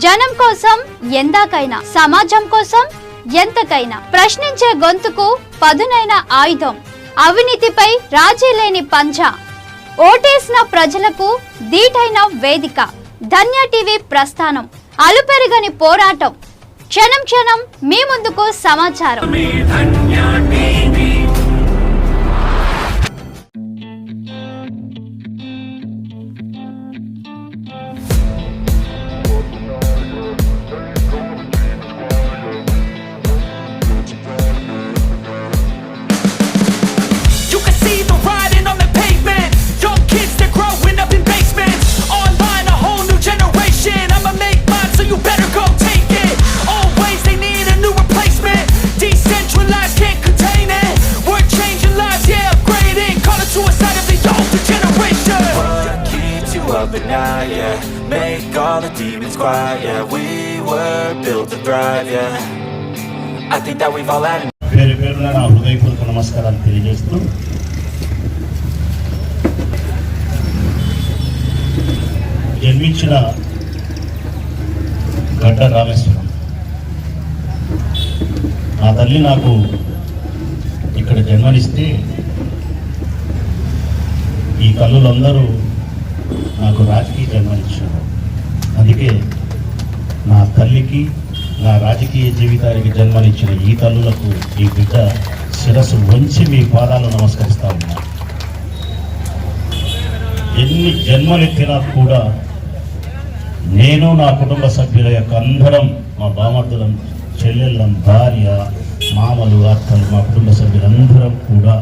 జనం కోసం ఎందాకైనా, సమాజం కోసం ఎంతకైనా ప్రశ్నించే గొంతుకు పదునైన ఆయుధం, అవినీతిపై రాజీ లేని పంచ, ఓటేసిన ప్రజలకు దీటైన వేదిక. ధన్య టీవీ ప్రస్థానం, అలుపెరగని పోరాటం, క్షణం క్షణం మీ ముందుకు సమాచారం. Make all the demons quiet, yeah. We were built to thrive, yeah. I think that we've all had పేరున నా హృదయపూర్వక నమస్కారాలు తెలియజేస్తూ జన్మించిన గడ్డ రామేశ్వరం. నా తల్లి నాకు ఇక్కడ జన్మనిస్తే ఈ తల్లులందరూ నాకు రాజకీయ జన్మనిచ్చారు. అందుకే నా తల్లికి, నా రాజకీయ జీవితానికి జన్మనిచ్చిన ఈ తల్లులకు ఈ బిడ్డ శిరస్సు వంచి మీ పాదాలు నమస్కరిస్తా ఉన్నా. ఎన్ని జన్మలెత్తినా కూడా నేను, నా కుటుంబ సభ్యుల యొక్క అందరం, మా బామర్దులం, చెల్లెళ్ళం, భార్య, మామలు, అత్తలు, మా కుటుంబ సభ్యులందరం కూడా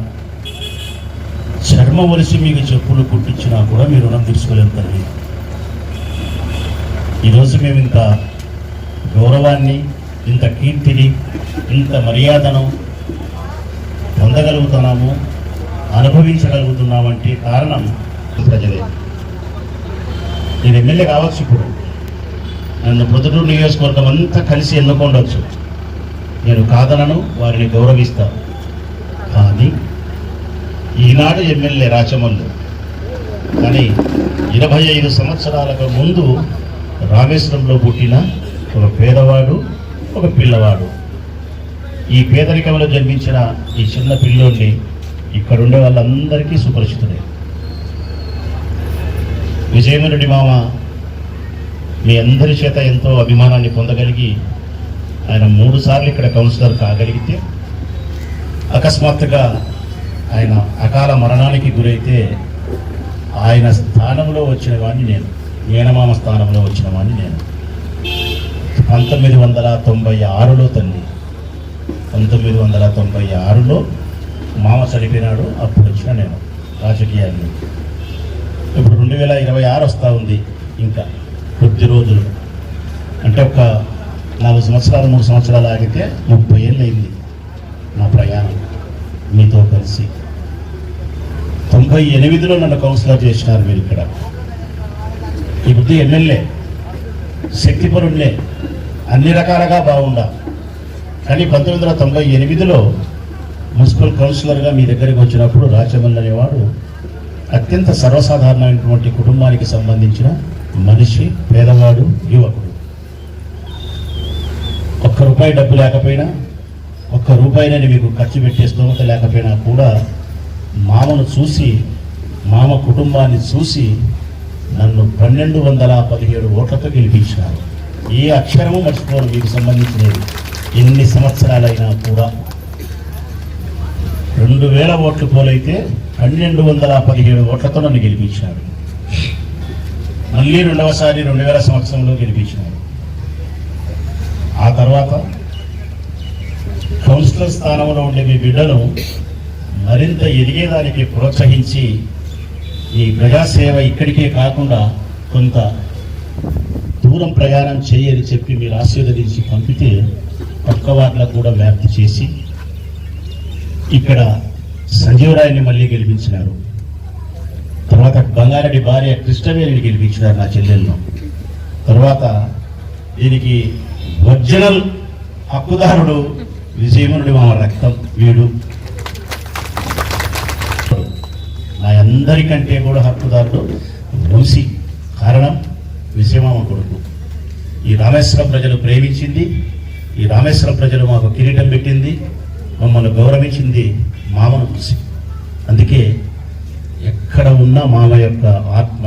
చర్మ వలిసి మీకు చెప్పులు కుట్టించినా కూడా మీరు రుణం తీర్చుకోలేరు తల్లి. ఈరోజు మేము ఇంత గౌరవాన్ని, ఇంత కీర్తిని, ఇంత మర్యాదను పొందగలుగుతున్నాము, అనుభవించగలుగుతున్నామంటే కారణం ప్రజలే. నేను ఎమ్మెల్యే కావచ్చు, ఇప్పుడు నన్ను ప్రొద్దుటూరు నియోజకవర్గం అంతా కలిసి ఎన్నుకోండొచ్చు, నేను కాదనను, వారిని గౌరవిస్తాను. కానీ ఈనాడు ఎమ్మెల్యే రాచమల్లు, కానీ 25 సంవత్సరాలకు ముందు రామేశ్వరంలో పుట్టిన ఒక పేదవాడు, ఒక పిల్లవాడు. ఈ పేదరికంలో జన్మించిన ఈ చిన్న పిల్లోడిని ఇక్కడుండే వాళ్ళందరికీ సుపరిచితుడే. విజయమరెడ్డి మామ మీ అందరి చేత ఎంతో అభిమానాన్ని పొందగలిగి ఆయన 3 సార్లు ఇక్కడ కౌన్సిలర్ కాగలిగితే, అకస్మాత్తుగా ఆయన అకాల మరణానికి గురైతే ఆయన స్థానంలో వచ్చిన వాడిని నేను, మేనమామ స్థానంలో వచ్చిన వాడిని నేను. 1996లో తల్లి, 1996లో మామ చనిపోయినాడు, అప్పుడు వచ్చిన నేను రాజకీయాన్ని. ఇప్పుడు 2026 వస్తూ ఉంది, ఇంకా కొద్ది రోజులు, అంటే ఒక 4 సంవత్సరాలు 3 సంవత్సరాలు ఆగితే 30 ఏళ్ళు అయింది నా ప్రయాణం మీతో కలిసి. 98లో నన్ను కౌన్సిలర్ చేసినారు మీరు ఇక్కడ. ఇప్పుడు ఎమ్మెల్యే, శక్తిపరుణ్ణే, అన్ని రకాలుగా బాగుండా. కానీ 1998లో మున్సిపల్ కౌన్సిలర్గా మీ దగ్గరికి వచ్చినప్పుడు రాచమల్లి అనేవాడు అత్యంత సర్వసాధారణమైనటువంటి కుటుంబానికి సంబంధించిన మనిషి, పేదవాడు, యువకుడు. ₹1 డబ్బు లేకపోయినా, ₹1 మీకు ఖర్చు పెట్టే స్తోమత లేకపోయినా కూడా మామను చూసి, మామ కుటుంబాన్ని చూసి నన్ను 1217 ఓట్లతో గెలిపించినారు. ఏ అక్షరము మర్చిపోను మీకు సంబంధించినది. ఎన్ని సంవత్సరాలైనా కూడా 2000 ఓట్లు పోలైతే 1217 ఓట్లతో నన్ను గెలిపించినారు. మళ్ళీ 2వసారి 2000 సంవత్సరంలో గెలిపించినారు. ఆ తర్వాత కౌన్సిలర్ స్థానంలో ఉండే మీ బిడ్డను మరింత ఎదిగేదానికి ప్రోత్సహించి ఈ ప్రజాసేవ ఇక్కడికే కాకుండా కొంత దూరం ప్రయాణం చేయని చెప్పి మీరు ఆశీర్వదించి పంపితే పక్క వార్డులకు కూడా వ్యాప్తి చేసి ఇక్కడ సంజీవరాయని మళ్ళీ గెలిపించినారు. తర్వాత బంగారెడ్డి భార్య కృష్ణవేణిని గెలిపించినారు, నా చెల్లెలను. తర్వాత దీనికి ఒరిజినల్ హక్కుదారుడు విజయమరెడ్డి మామ రక్తం వీడు. నా అందరికంటే కూడా హక్కుదారుడు వంశీ, కారణం విజయమామ కొడుకు. ఈ రామేశ్వరం ప్రజలు ప్రేమించింది, ఈ రామేశ్వరం ప్రజలు మాకు కిరీటం పెట్టింది, మమ్మల్ని గౌరవించింది మామను చూసి. అందుకే ఎక్కడ ఉన్నా మామ యొక్క ఆత్మ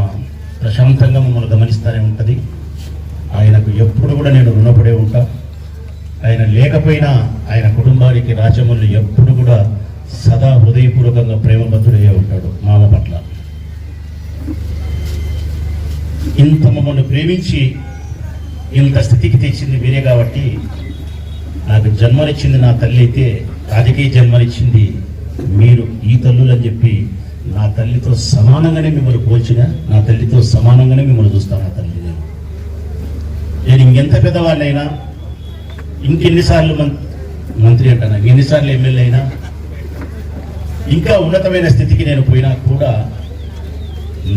ప్రశాంతంగా మమ్మల్ని గమనిస్తూనే ఉంటుంది. ఆయనకు ఎప్పుడు కూడా నేను రుణపడే ఉంటా. ఆయన లేకపోయినా ఆయన కుటుంబానికి రాజమౌళి ఎప్పుడు కూడా సదా హృదయపూర్వకంగా ప్రేమబద్ధుడయ్యే ఉంటాడు మామ పట్ల. ఇంత మమ్మల్ని ప్రేమించి ఇంత స్థితికి తెచ్చింది మీరే కాబట్టి, నాకు జన్మనిచ్చింది నా తల్లి అయితే రాజకీయ జన్మనిచ్చింది మీరు ఈ తల్లులు అని చెప్పి నా తల్లితో సమానంగానే మిమ్మల్ని పోల్చిన, నా తల్లితో సమానంగానే మిమ్మల్ని చూస్తాను. నా తల్లి నేను ఇంకెంత పెద్దవాళ్ళైనా, ఇంకెన్నిసార్లు మంత్రి అంటాను, ఎన్నిసార్లు ఎమ్మెల్యే అయినా, ఇంకా ఉన్నతమైన స్థితికి నేను పోయినా కూడా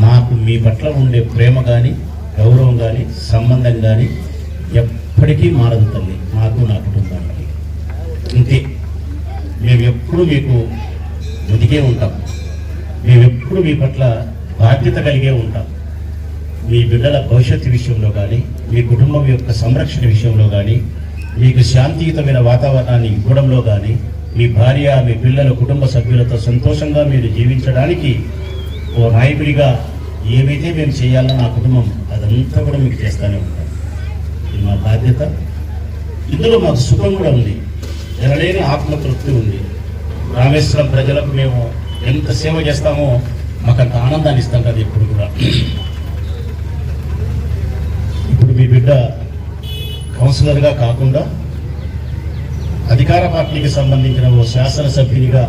నాకు మీ పట్ల ఉండే ప్రేమ కానీ గౌరవం కానీ సంబంధం కానీ ఎప్పటికీ మారదు తల్లి, నాకు నా కుటుంబానికి. ఇంతే, మేము ఎప్పుడు మీకు వెతికే ఉంటాం, మేము ఎప్పుడు మీ పట్ల బాధ్యత కలిగే ఉంటాం. మీ బిడ్డల భవిష్యత్తు విషయంలో కానీ, మీ కుటుంబం యొక్క సంరక్షణ విషయంలో కానీ, మీకు శాంతియుతమైన వాతావరణాన్ని ఇవ్వడంలో కానీ, మీ భార్య మీ పిల్లల కుటుంబ సభ్యులతో సంతోషంగా మీరు జీవించడానికి ఓ నాయకుడిగా ఏవైతే మేము చేయాలో నా కుటుంబం అదంతా కూడా మీకు చేస్తూనే ఉంటాం. ఇది మా బాధ్యత. ఇందులో మాకు సుఖం కూడా ఉంది, ఎనలేని ఆత్మతృప్తి ఉంది. రామేశ్వరం ప్రజలకు మేము ఎంత సేవ చేస్తామో మాకు అంత ఆనందాన్ని ఇస్తాం కదా ఎప్పుడు కూడా. ఇప్పుడు మీ బిడ్డ కౌన్సిలర్గా కాకుండా అధికార పార్టీకి సంబంధించిన ఓ శాసనసభ్యునిగా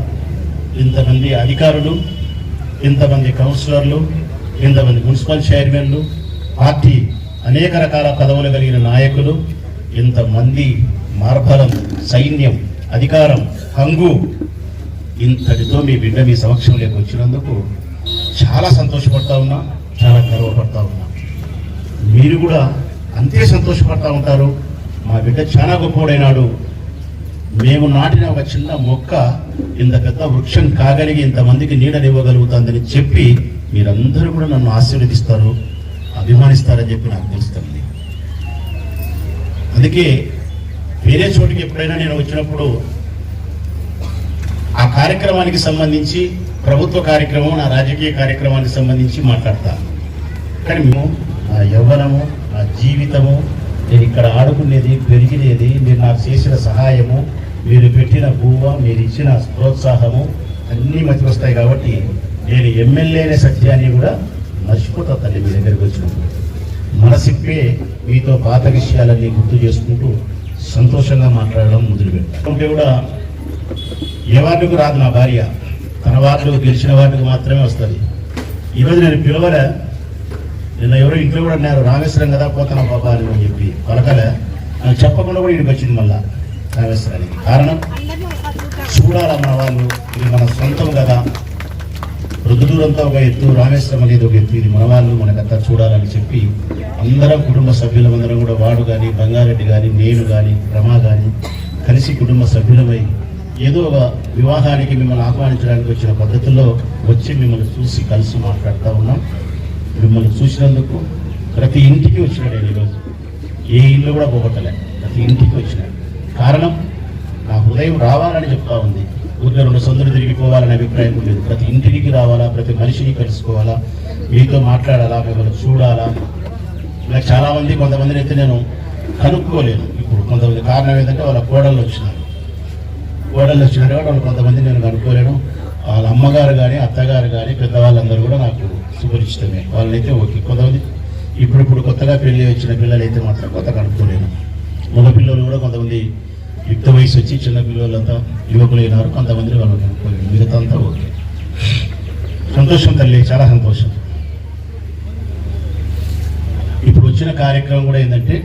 ఇంతమంది అధికారులు, ఇంతమంది కౌన్సిలర్లు, ఇంతమంది మున్సిపల్ చైర్మన్లు, పార్టీ అనేక రకాల పదవులు కలిగిన నాయకులు, ఇంతమంది మార్బలం, సైన్యం, అధికారం, హంగు, ఇంతటితో మీ బిడ్డ మీ సమక్షంలోకి వచ్చినందుకు చాలా సంతోషపడతా ఉన్నా, చాలా గర్వపడతా ఉన్నా. మీరు కూడా అంతే సంతోషపడతా ఉంటారు. మా బిడ్డ చాలా గొప్పవాడైనాడు, మేము నాటిన ఒక చిన్న మొక్క ఇంత పెద్ద వృక్షం కాగలిగి ఇంతమందికి నీడనివ్వగలుగుతుందని చెప్పి మీరందరూ కూడా నన్ను ఆశీర్వదిస్తారు, అభిమానిస్తారని చెప్పి నాకు తెలుస్తుంది. అందుకే వేరే చోటికి ఎప్పుడైనా నేను వచ్చినప్పుడు ఆ కార్యక్రమానికి సంబంధించి, ప్రభుత్వ కార్యక్రమం, నా రాజకీయ కార్యక్రమానికి సంబంధించి మాట్లాడతాను. కానీ మేము నా యవ్వనము, నా జీవితము, నేను ఇక్కడ ఆడుకునేది, పెరిగినది, మీరు నాకు చేసిన సహాయము, మీరు పెట్టిన భూవ, మీరు ఇచ్చిన ప్రోత్సాహము అన్నీ మధ్య వస్తాయి. కాబట్టి నేను ఎమ్మెల్యే అనే సత్యాన్ని కూడా మర్చిపోతా తల్లి. మీ దగ్గరికి వచ్చినప్పుడు మనసిప్పే మీతో పాత విషయాలన్నీ గుర్తు చేసుకుంటూ సంతోషంగా మాట్లాడడం మొదలుపెట్టాను. అంటే కూడా ఏ వార్డుకు రాదు నా భార్య, తన వార్డుకు గెలిచిన వార్డుకు మాత్రమే వస్తుంది. ఈరోజు నేను పిలవలే, నిన్న ఎవరో ఇంట్లో కూడా అన్నారు, రామేశ్వరం కదా పోతాను బాబా అని చెప్పి పలకలే, నాకు చెప్పకుండా కూడా ఇక్కడికి వచ్చింది మళ్ళా రామేశ్వరానికి. కారణం చూడాలా మన వాళ్ళు, ఇది మన సొంతం కదా, రుద్రదూరంతో ఒక ఎత్తు, రామేశ్వరం అనేది ఒక ఎత్తు, ఇది మన వాళ్ళు, మనకంతా చూడాలని చెప్పి అందరం కుటుంబ సభ్యులందరం కూడా, వాడు కానీ, బంగారెడ్డి కానీ, నేను కానీ, రమా కానీ కలిసి కుటుంబ సభ్యులమై ఏదో ఒక వివాహానికి మిమ్మల్ని ఆహ్వానించడానికి వచ్చిన పద్ధతుల్లో వచ్చి మిమ్మల్ని చూసి కలిసి మాట్లాడుతూ ఉన్నాం. మిమ్మల్ని చూసినందుకు ప్రతి ఇంటికి వచ్చినాడు నేను ఈరోజు, ఏ ఇల్లు కూడా పోగొట్టలే, ప్రతి ఇంటికి వచ్చినాడు. కారణం నా హృదయం రావాలని చెప్తా ఉంది, ఊరికే రెండు సందులు తిరిగిపోవాలనే అభిప్రాయం లేదు. ప్రతి ఇంటికి రావాలా, ప్రతి మనిషిని కలుసుకోవాలా, మీతో మాట్లాడాలా, మిమ్మల్ని చూడాలా. ఇలా చాలామంది, కొంతమందిని అయితే నేను కనుక్కోలేను ఇప్పుడు. కొంతమంది కారణం ఏంటంటే వాళ్ళ కోడళ్ళు వచ్చినారు కాబట్టి వాళ్ళు కొంతమంది నేను కనుక్కోలేను. వాళ్ళ అమ్మగారు కానీ, అత్తగారు కానీ, పెద్దవాళ్ళందరూ కూడా నాకు సుపరిచితమే, వాళ్ళైతే ఓకే. కొంతమంది ఇప్పుడు కొత్తగా పెళ్లి వచ్చిన పిల్లలు అయితే మాత్రం కొత్త కనుక్కోలేను. మగ పిల్లలు కూడా కొంతమంది యుక్త వయసు వచ్చి చిన్న పిల్లలంతా యువకులు అయినారు, కొంతమంది వాళ్ళు కనుక్కోలేను, మిగతా అంతా ఓకే. సంతోషం తల్లి, చాలా సంతోషం. ఇప్పుడు వచ్చిన కార్యక్రమం కూడా ఏంటంటే,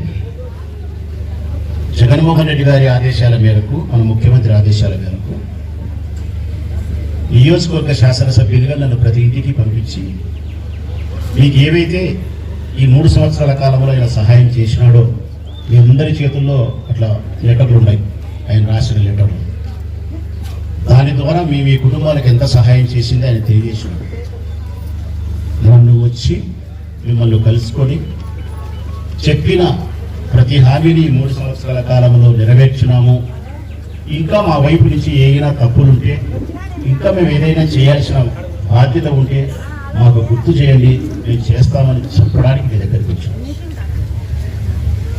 జగన్మోహన్ రెడ్డి గారి ఆదేశాల మేరకు, మన ముఖ్యమంత్రి ఆదేశాల మేరకు నియోజకవర్గ శాసనసభ్యులుగా నన్ను ప్రతి ఇంటికి పంపించి, మీకు ఏవైతే ఈ 3 సంవత్సరాల కాలంలో ఆయన సహాయం చేసినాడో, మీ అందరి చేతుల్లో అట్లా లెటర్లు ఉన్నాయి, ఆయన రాసిన లెటర్లు. దాని ద్వారా మీ కుటుంబాలకు ఎంత సహాయం చేసిందో ఆయన తెలియజేసినాడు. నన్ను వచ్చి మిమ్మల్ని కలుసుకొని చెప్పిన ప్రతి హామీని 3 సంవత్సరాల కాలంలో నెరవేర్చినాము. ఇంకా మా వైపు నుంచి ఏదైనా తప్పులుంటే, ఇంకా మేము ఏదైనా చేయాల్సిన బాధ్యత ఉంటే మాకు గుర్తు చేయండి, మేము చేస్తామని చెప్పడానికి మీ దగ్గరికి వచ్చాం.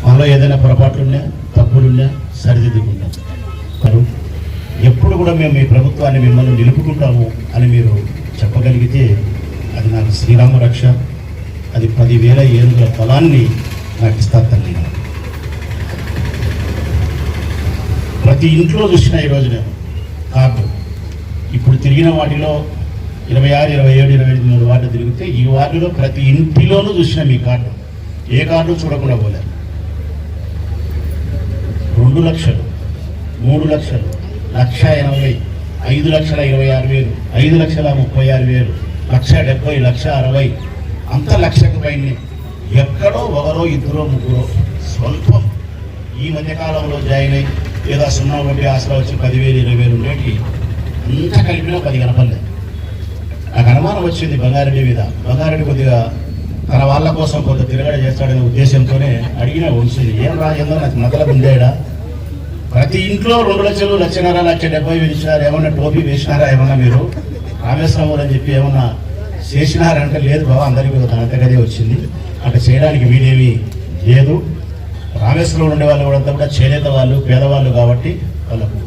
మాలో ఏదైనా పొరపాట్లున్నా, తప్పులున్నా సరిదిద్దుకుంటాం. మరి ఎప్పుడు కూడా మేము మీ ప్రభుత్వాన్ని మిమ్మల్ని నిలుపుకుంటాము అని మీరు చెప్పగలిగితే అది నాకు శ్రీరామ రక్ష, అది 10,000 ఏనుగుల ఫలాన్ని నాకు ఇస్తారు తల్లి. ప్రతి ఇంట్లో చూసిన ఈరోజు నేను కార్డు, ఇప్పుడు తిరిగిన వాటిలో 26, 27, 28, 3 వార్డు తిరిగితే ఈ వార్డులో ప్రతి ఇంటిలోనూ చూసిన మీ కార్డు, ఏ కార్డు చూడకుండా పోలేదు. 2 లక్షలు, 3 లక్షలు, 1,80,000, 5,26,000, 5,36,000, 1,70,000, 1,60,000, అంత లక్షకు పైన ఎక్కడో ఒకరో ఇద్దరో ముగ్గురో స్వల్పం ఈ మధ్యకాలంలో జాయిన్ అయ్యి లేదా 0 ఆశలో వచ్చి 10,000, 20,000 ఉండేటి అంతా కలిపినా 10 కనపడలేదు. నాకు అనుమానం వచ్చింది బంగారెడ్డి మీద. బంగారెడ్డి కొద్దిగా తన వాళ్ళ కోసం కొంత తిరగడ చేస్తాడనే ఉద్దేశంతోనే అడిగిన వచ్చింది, ఏం రాజేందో నాకు మొదల ఉందేడా, ప్రతి ఇంట్లో 2 లక్షలు, 1,50,000, 1,70,000 ఇచ్చినారు, ఏమన్నా టోపీ వేసినారా, ఏమన్నా మీరు రామేశ్వరం అని చెప్పి ఏమన్నా చేసినారంటే లేదు బాబా, అందరికీ అంతగదే వచ్చింది, అక్కడ చేయడానికి వీడేమీ లేదు. రామేశ్వరంలో ఉండే వాళ్ళు కూడా చేనేత వాళ్ళు, పేదవాళ్ళు కాబట్టి వాళ్ళకు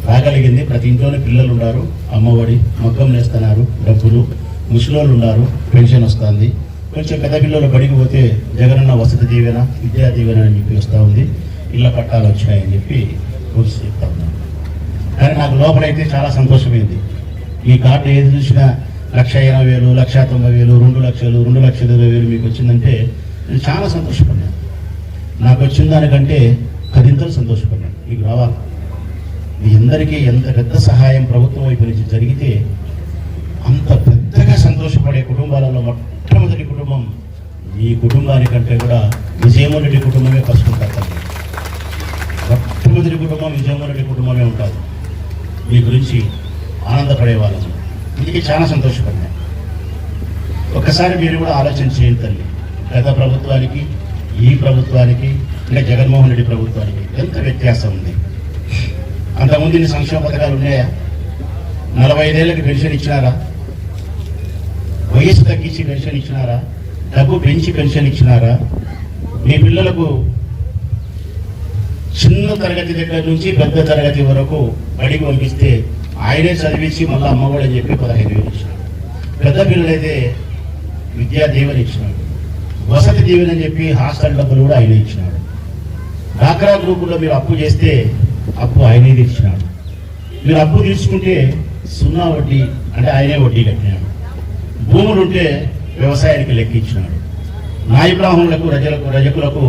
రాగలిగింది. ప్రతి ఇంట్లోనే పిల్లలు ఉన్నారు, అమ్మఒడి, మగ్గం నేస్తున్నారు, డబ్బులు, ముసలోళ్ళు ఉన్నారు, పెన్షన్ వస్తుంది. కొంచెం పెద్ద పిల్లలు బడికి పోతే జగనన్న వసతి దీవెన, విద్యా దీవెన అని చెప్పి వస్తూ ఉంది, ఇళ్ళ పట్టాలు వచ్చాయని చెప్పి రూల్స్ చెప్తా ఉన్నాను. కానీ నాకు లోపలైతే చాలా సంతోషమైంది. ఈ కార్డు ఏది చూసినా 1,80,000, 1,90,000, 2 లక్షలు, 2,20,000 మీకు వచ్చిందంటే నేను చాలా సంతోషపడ్డాను. నాకు వచ్చిన దానికంటే 10 సంతోషపడ్డాను. మీకు రావాలి. మీ అందరికీ ఎంత పెద్ద సహాయం ప్రభుత్వం వైపు నుంచి జరిగితే అంత పెద్దగా సంతోషపడే కుటుంబాలలో మొట్టమొదటి కుటుంబం మీ కుటుంబానికంటే కూడా విజయమోహన్ రెడ్డి కుటుంబమే ఫస్ట్ ఉంటుంది. మొట్టమొదటి కుటుంబం విజయమోహన్ రెడ్డి కుటుంబమే ఉంటుంది. మీ గురించి ఆనందపడే వాళ్ళని, అందుకే చాలా సంతోషపడ్డాను. ఒక్కసారి మీరు కూడా ఆలోచన చేయండి తల్లి, గత ప్రభుత్వానికి ఈ ప్రభుత్వానికి, అంటే జగన్మోహన్ రెడ్డి ప్రభుత్వానికి ఎంత వ్యత్యాసం ఉంది. అంతకుముందు ఇన్ని సంక్షేమ పథకాలు ఉన్నాయా? 45 ఏళ్ళకి పెన్షన్ ఇచ్చినారా? వయసు తగ్గించి పెన్షన్ ఇచ్చినారా? డబ్బు పెంచి పెన్షన్ ఇచ్చినారా? మీ పిల్లలకు చిన్న తరగతి దగ్గర నుంచి పెద్ద తరగతి వరకు బడికి పంపిస్తే ఆయనే చదివించి మళ్ళీ అమ్మఒడి అని చెప్పి 15,000 ఇచ్చినాడు. పెద్ద పిల్లలైతే విద్యా దీవెన ఇచ్చినాడు, వసతి దీవెన అని చెప్పి హాస్టల్ డబ్బులు కూడా ఆయనే ఇచ్చినాడు. డాక్రా గ్రూపుల్లో మీరు అప్పు చేస్తే అప్పు ఆయనే తీర్చినాడు. మీరు అప్పు తీసుకుంటే 0 వడ్డీ అంటే ఆయనే వడ్డీ కట్టినాడు. భూములుంటే వ్యవసాయానికి లెక్కించినాడు. నాయ బ్రాహ్మణులకు, రజకులకు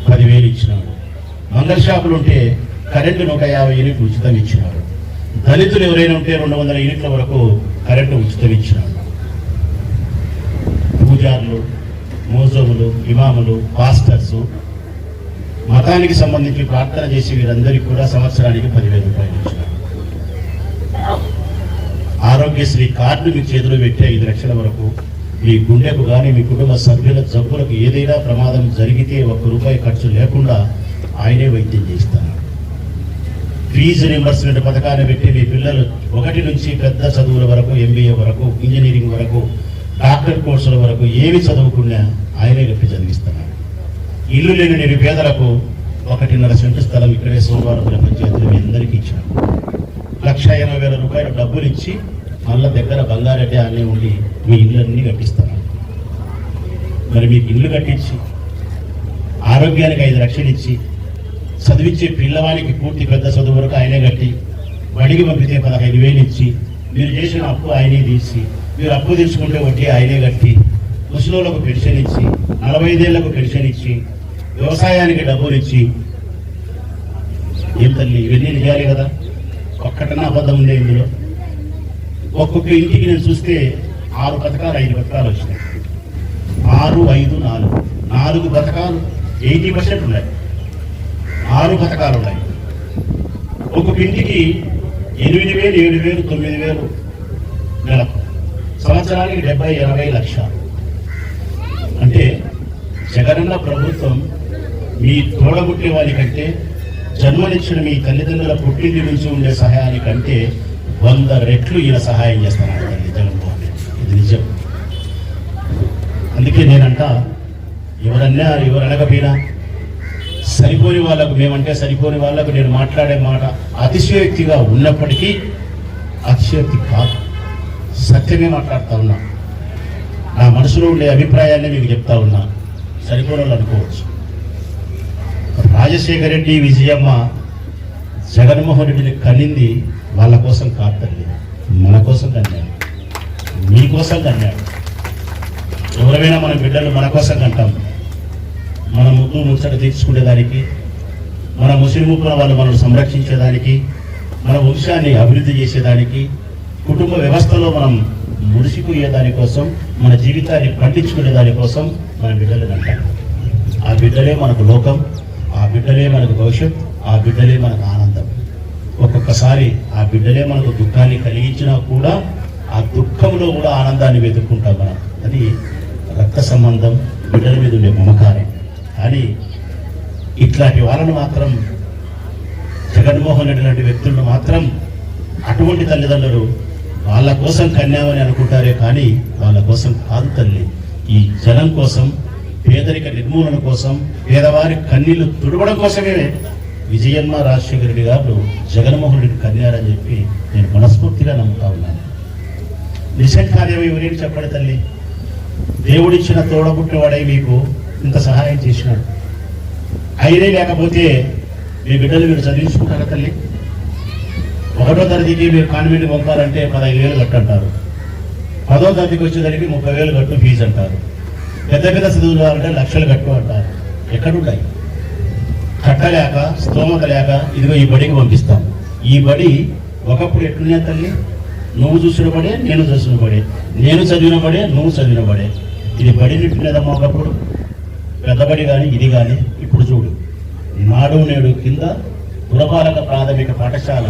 10,000 ఇచ్చినాడు. మంగళ షాపులు ఉంటే కరెంటు 150 యూనిట్లు ఉచితం ఇచ్చినాడు. దళితులు ఎవరైనా ఉంటే 200 యూనిట్ల వరకు కరెంటు ఉచితం ఇచ్చినాడు. పూజారులు, మోజములు, ఇమాములు, పాస్టర్సు, మతానికి సంబంధించి ప్రార్థన చేసి వీరందరికీ కూడా సంవత్సరానికి 10,000 రూపాయలు ఇచ్చినారు. ఆరోగ్యశ్రీ కార్డు మీ చేతిలో పెట్టి 5 లక్షల వరకు మీ గుండెకు కానీ మీ కుటుంబ సభ్యుల జబ్బులకు ఏదైనా ప్రమాదం జరిగితే 1 రూపాయి ఖర్చు లేకుండా ఆయనే వైద్యం చేస్తాను. ఫీజు రింబర్స్మెంట్ పథకాన్ని పెట్టి మీ పిల్లలు 1 నుంచి పెద్ద చదువుల వరకు, MBA వరకు, ఇంజనీరింగ్ వరకు, డాక్టర్ కోర్సుల వరకు ఏమి చదువుకున్నా ఆయనే కట్టి చదివిస్తున్నాడు. ఇల్లు లేని నిరుపేదలకు 1.5 సెంటు స్థలం ఇక్కడే సోమవారం పంచాయతీలు మీ అందరికీ ఇచ్చాడు. 1,80,000 రూపాయలు డబ్బులు ఇచ్చి మళ్ళా దగ్గర బంగారెడ్డి అనే ఉండి మీ ఇళ్ళన్నీ కట్టిస్తున్నాడు. మరి మీకు ఇల్లు కట్టించి, ఆరోగ్యానికి 5 లక్షలు ఇచ్చి, చదివించే పిల్లవానికి పూర్తి పెద్ద చదువు వరకు ఆయనే కట్టి, బడికి పంపితే 15,000 ఇచ్చి, మీరు చేసిన అప్పు ఆయనే తీసి, మీరు అప్పు తీసుకుంటే వడ్డీ ఆయనే కట్టి, ముసలోళ్ళకు పెన్షన్ ఇచ్చి, 45 ఏళ్లకు పెన్షన్ ఇచ్చి, వ్యవసాయానికి డబ్బులు ఇచ్చి, ఏం తల్లి ఇవన్నీ నిజాలి కదా? ఒక్కటన్నా అబద్ధం ఉందే ఇందులో? ఒక్కొక్క ఇంటికి నేను చూస్తే 6 పథకాలు 5 పథకాలు వచ్చినాయి. 6, 5, 4 పథకాలు 80% ఉన్నాయి. 6 పథకాలు ఉన్నాయి. ఒక్కొక్క ఇంటికి 8,000, 7,000, 9,000 నెలకు, సంవత్సరానికి 70-80 లక్షలు. అంటే జగనన్న ప్రభుత్వం మీ తోడబుట్టే వారికంటే, జన్మనిచ్చిన మీ తల్లిదండ్రుల పుట్టింటి నుంచి ఉండే సహాయానికంటే 100 రెట్లు ఈయన సహాయం చేస్తున్నాడు తల్లి జగన్మోహన్ రెడ్డి. ఇది నిజం. అందుకే నేనంట, ఎవరన్నా ఎవరనకపోయినా సరిపోని వాళ్ళకు, మేమంటే సరిపోని వాళ్ళకు నేను మాట్లాడే మాట అతిశయోక్తిగా ఉన్నప్పటికీ అతిశయోక్తి కాదు, సత్యమే మాట్లాడుతూ ఉన్నా. నా మనసులో ఉండే అభిప్రాయాన్ని మీకు చెప్తా ఉన్నా. సరిపోని వాళ్ళు అనుకోవచ్చు. రాజశేఖర రెడ్డి, విజయమ్మ జగన్మోహన్ రెడ్డిని కన్నింది వాళ్ళ కోసం కాదు తల్లి, మన కోసం కన్నాడు, మీకోసం కన్నాడు. ఎవరైనా మన బిడ్డలు మన కోసం కంటాం. మన ముద్దు ముచ్చట తీర్చుకునేదానికి, మన ముస్లింల వాళ్ళు మనల్ని సంరక్షించేదానికి, మన వంశాన్ని అభివృద్ధి చేసేదానికి, కుటుంబ వ్యవస్థలో మనం మురిసిపోయేదానికోసం, మన జీవితాన్ని పండించుకునే దానికోసం మన బిడ్డలు కంటాం. ఆ బిడ్డలే మనకు లోకం, ఆ బిడ్డలే మనకు భవిష్యత్, ఆ బిడ్డలే మనకు ఆనందం. ఒక్కొక్కసారి ఆ బిడ్డలే మనకు దుఃఖాన్ని కలిగించినా కూడా ఆ దుఃఖంలో కూడా ఆనందాన్ని వెతుక్కుంటాం మనం. అది రక్త సంబంధం, బిడ్డల మీద ఉండే మమకారం. కానీ ఇట్లాంటి వాళ్ళను మాత్రం, జగన్మోహన్ రెడ్డి లాంటి వ్యక్తులను మాత్రం అటువంటి తల్లిదండ్రులు వాళ్ళ కోసం కన్యామని అనుకుంటారే కానీ వాళ్ళ కోసం కాదు తల్లి. ఈ జనం కోసం, పేదరిక నిర్మూలన కోసం, పేదవారి కన్నీళ్లు తుడవడం కోసమే విజయమ్మ రాజశేఖర రెడ్డి గారు జగన్మోహన్ రెడ్డి కన్యారని చెప్పి నేను మనస్ఫూర్తిగా నమ్ముతా ఉన్నాను. నిజం కార్యం ఎవరేంటి చెప్పండి తల్లి. దేవుడిచ్చిన తోడబుట్టినవాడై మీకు ఇంత సహాయం చేసినాడు. అయినే లేకపోతే మీ బిడ్డలు మీరు చదివించుకుంటారా తల్లి? 1వ తరగతికి మీరు కాన్వెంట్ పంపాలంటే 15,000 కట్టు అంటారు. 10వ తరగతికి వచ్చేసరికి 30,000 కట్టు ఫీజు అంటారు. పెద్ద పెద్ద చదువులు కావాలంటే లక్షలు కట్టు అంటారు. ఎక్కడున్నాయి? కట్టలేక, స్తోమత లేక ఇదిగో ఈ బడికి పంపిస్తాం. ఈ బడి ఒకప్పుడు ఎట్లున్నా తల్లి? నువ్వు చూసిన బడే, నేను చూసిన బడే, నేను చదివిన బడే, నువ్వు చదివిన బడే. ఇది బడి నింపినదమ్మా ఒకప్పుడు. పెద్దబడి కానీ ఇది కానీ ఇప్పుడు చూడు, నాడు నేడు కింద పురపాలక ప్రాథమిక పాఠశాల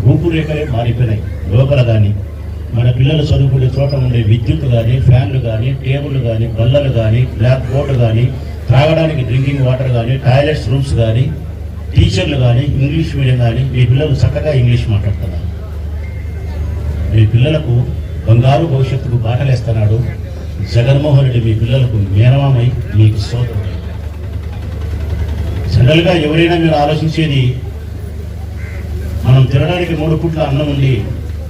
రూపురేఖలే మారిపోయినాయి. లోపల కానీ మన పిల్లలు చదువుకునే చోట ఉండే విద్యుత్ కానీ, ఫ్యాన్లు కానీ, టేబుల్ కానీ, బల్లలు కానీ, బ్లాక్ బోర్డు కానీ, త్రాగడానికి డ్రింకింగ్ వాటర్ కానీ, టాయిలెట్స్ రూమ్స్ కానీ, టీచర్లు కానీ, ఇంగ్లీష్ మీడియం కానీ, మీ పిల్లలు చక్కగా ఇంగ్లీష్ మాట్లాడుతున్నారు. మీ పిల్లలకు బంగారు భవిష్యత్తుకు బాటలేస్తున్నాడు జగన్మోహన్ రెడ్డి. మీ పిల్లలకు మేనమామై మీకు సోదరుడు. జనరల్గా ఎవరైనా మీరు ఆలోచించేది, మనం తినడానికి 3 పూట్ల అన్నం ఉండి,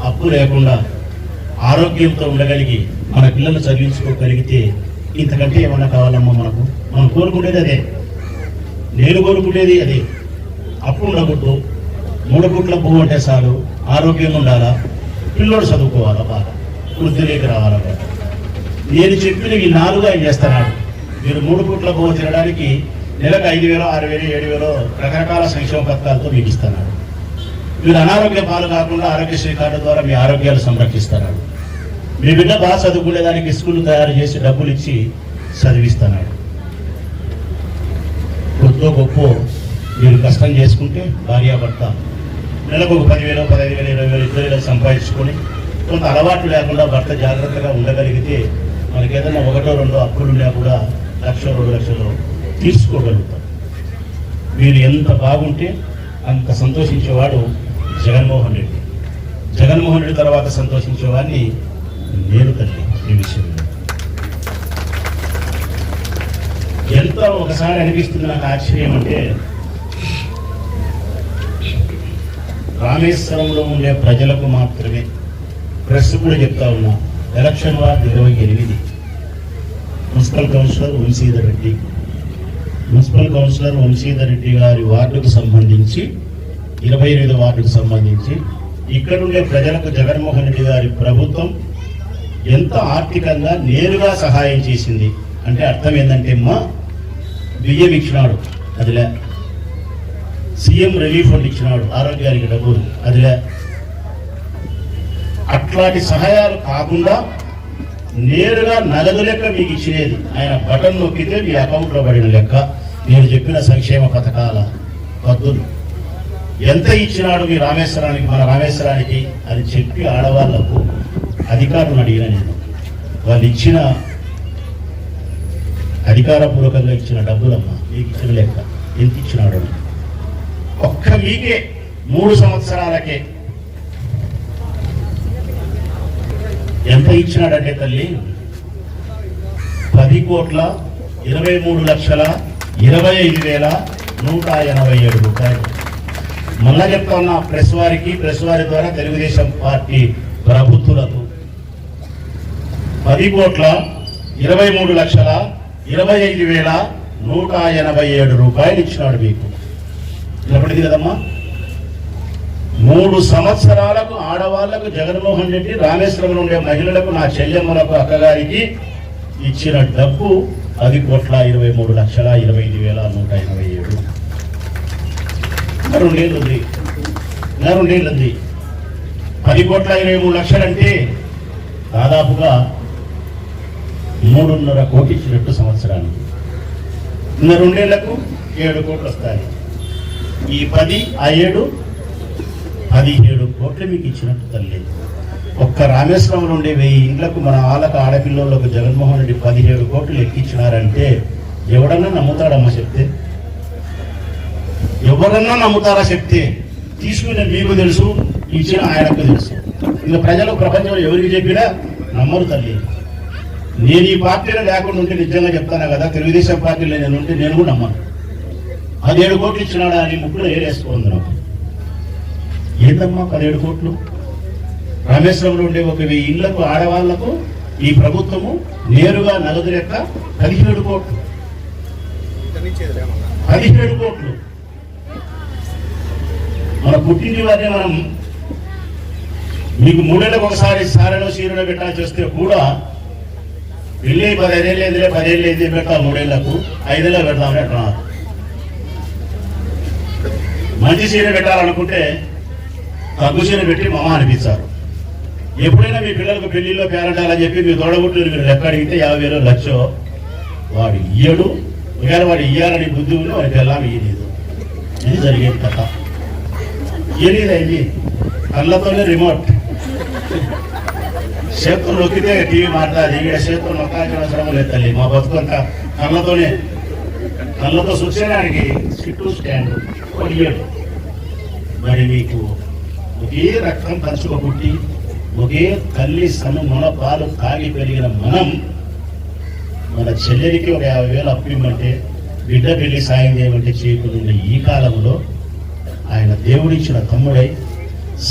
అప్పు లేకుండా ఆరోగ్యంతో ఉండగలిగి మన పిల్లలు చదివించుకోగలిగితే ఇంతకంటే ఏమన్నా కావాలమ్మా మనకు? మనం కోరుకునేది అదే, నేను కోరుకునేది అదే. అప్పు ఉండకూడదు, 3 పూట్ల పువ్వు అంటే చాలు, ఆరోగ్యంగా ఉండాలా, పిల్లోడు చదువుకోవాలా, బాగా వృద్ధిలోకి రావాలా. నేను చెప్పిన ఈ 4 ఆయన చేస్తున్నాడు. మీరు 3 పూట్ల పువ్వు తినడానికి నెలకు 5,000, 6,000, 7,000 రకరకాల సంక్షేమ పథకాలతో మీకు ఇస్తున్నాడు. మీరు అనారోగ్య పాలు కాకుండా ఆరోగ్యశ్రీ కార్డు ద్వారా మీ ఆరోగ్యాలు సంరక్షిస్తున్నాడు. మీ బిడ్డ బాగా చదువుకునేదానికి స్కూల్ తయారు చేసి డబ్బులు ఇచ్చి చదివిస్తున్నాడు. కొద్దో గొప్ప మీరు కష్టం చేసుకుంటే భార్యాభర్త నెలకు ఒక 10,000, 15,000, 20,000 ఇద్దరు సంపాదించుకొని కొంత అలవాటు లేకుండా భర్త జాగ్రత్తగా ఉండగలిగితే మనకి ఏదైనా 1, 2 అప్పులున్నా కూడా 1,00,000, 2 లక్షలు తీర్చుకోగలుగుతాం. మీరు ఎంత బాగుంటే అంత సంతోషించేవాడు జగన్మోహన్ రెడ్డి. జగన్మోహన్ రెడ్డి తర్వాత సంతోషించేవాడిని నేను తల్లి. ఈ విషయంలో ఎంత ఒకసారి అనిపిస్తుంది నాకు ఆశ్చర్యం అంటే, రామేశ్వరంలో ఉండే ప్రజలకు మాత్రమే, ప్రెస్ కూడా చెప్తా ఉన్నా, election ward 28 municipal councillor Vamshidhar Reddy గారి వార్డుకు సంబంధించి 28 వార్డుకు సంబంధించి ఇక్కడ ఉండే ప్రజలకు జగన్మోహన్ రెడ్డి గారి ప్రభుత్వం ఎంత ఆర్థికంగా నేరుగా సహాయం చేసింది అంటే అర్థం ఏంటంటే, మా బియ్యం ఇచ్చినాడు అదిలే, సీఎం రిలీఫ్ ఫండ్ ఇచ్చినాడు, ఆరోగ్యానికి డబ్బులు అదిలే. అట్లాంటి సహాయాలు కాకుండా నేరుగా నగదు లెక్క మీకు ఇచ్చినది. ఆయన బటన్ నొక్కితే మీ అకౌంట్లో పడిన లెక్క. నేను చెప్పిన సంక్షేమ పథకాల పద్ధతులు ఎంత ఇచ్చినాడు మీ రామేశ్వరానికి, మన రామేశ్వరానికి అని చెప్పి ఆడవాళ్లకు అధికారులను అడిగిన నేను. వాళ్ళు ఇచ్చిన అధికారపూర్వకంగా ఇచ్చిన డబ్బులమ్మా మీకు ఇచ్చిన లెక్క. ఎంత ఇచ్చినాడు? ఒక్క మీకే 3 సంవత్సరాలకే ఎంత ఇచ్చినాడంటే తల్లి 10,23,25,187 రూపాయలు. మళ్ళా చెప్తా ఉన్నా ప్రెస్ వారికి, ప్రెస్ వారి ద్వారా తెలుగుదేశం పార్టీ ప్రభుత్వులకు 10,23,25,187 రూపాయలు ఇచ్చినాడు మీకు. ఎప్పటిది కదమ్మా 3 సంవత్సరాలకు ఆడవాళ్లకు జగన్మోహన్ రెడ్డి రామేశ్వరంలో ఉండే మహిళలకు, నా చెల్లెమ్మలకు, అక్కగారికి ఇచ్చిన డబ్బు 10,23,25,187. రెండేళ్ళు ఉంది. 10,23,00,000 అంటే దాదాపుగా 3.5 కోట్లు ఇచ్చినట్టు సంవత్సరానికి. ఇంకా 2 ఏళ్లకు 7 కోట్లు వస్తాయి. ఈ 10 ఆ 7 17 కోట్లు మీకు ఇచ్చినట్టు తల్లి. ఒక్క రామేశ్వరంలో ఉండే 1000 ఇండ్లకు మన వాళ్ళకు ఆడపిల్లలకు జగన్మోహన్ రెడ్డి 17 కోట్లు ఎక్కించినారంటే ఎవడన్నా నమ్ముతాడమ్మా చెప్తే? ఎవరన్నా నమ్ముతారా చెప్తే? తీసుకునే మీకు తెలుసు, ఇచ్చిన ఆయనకు తెలుసు. ఇంకా ప్రజలు ప్రపంచంలో ఎవరికి చెప్పినా నమ్మరు తల్లి. నేను ఈ పార్టీలో లేకుండా ఉంటే నిజంగా చెప్తాను కదా, తెలుగుదేశం పార్టీలో నేను ఉంటే నేను కూడా నమ్మను. 17 కోట్లు ఇచ్చినాడా అని ముక్కులో ఏరేసుకోంది నాకు. ఏందమ్మా 17 కోట్లు? రామేశ్వరంలో ఉండే 1000 ఇళ్లకు ఆడవాళ్లకు ఈ ప్రభుత్వము నేరుగా నగదు లెక్క 17 కోట్లు. 17 కోట్లు. మన పుట్టింటి వారిని మనం మీకు 3 ఏళ్ళకు ఒకసారి సారెలో సీరలో పెట్టాల్సి వస్తే కూడా వెళ్ళి 15 ఏళ్ళు ఏందిలే, 10 ఏళ్ళు ఏంది పెట్టాలి, 3 ఏళ్లకు 5 ఏళ్ళ పెడతామని అంటున్నారు. మంచి సీర పెట్టాలనుకుంటే తగ్గు సీర పెట్టి మమ అనిపించారు. ఎప్పుడైనా మీ పిల్లలకు పెళ్లిలో పేరంటాలని చెప్పి మీ తోడబుట్టులు మీరు లెక్క అడిగితే 50,000 లక్షో వాడు ఇయ్యడు. ఒకవేళ వాడు ఇయ్యాలని బుద్ధి ఉండి వాడికి వెళ్ళాం ఇయ్యలేదు. ఇది జరిగేది కథ. ఏది కళ్ళతోనే రిమోట్ చేతులు నొక్కితే టీవీ మాట్లాడి ఇక్కడ చేతులు నొక్కాల్సిన అవసరం లేదు తల్లి. మా బతుకంతా కళ్ళతో చూసేదానికి చుట్టూ స్టాండ్ కొడియాడు. మరి మీకు ఒకే రక్తం పంచుక పుట్టి ఒకే తల్లి సను మన పాలు తాగి పెరిగిన మనం మన చెల్లెలికి ఒక 50,000 అప్పు ఇవ్వమంటే, బిడ్డ పెళ్లి సాయం చేయమంటే చేయకుండా ఈ కాలంలో ఆయన దేవుడిచ్చిన తమ్ముడై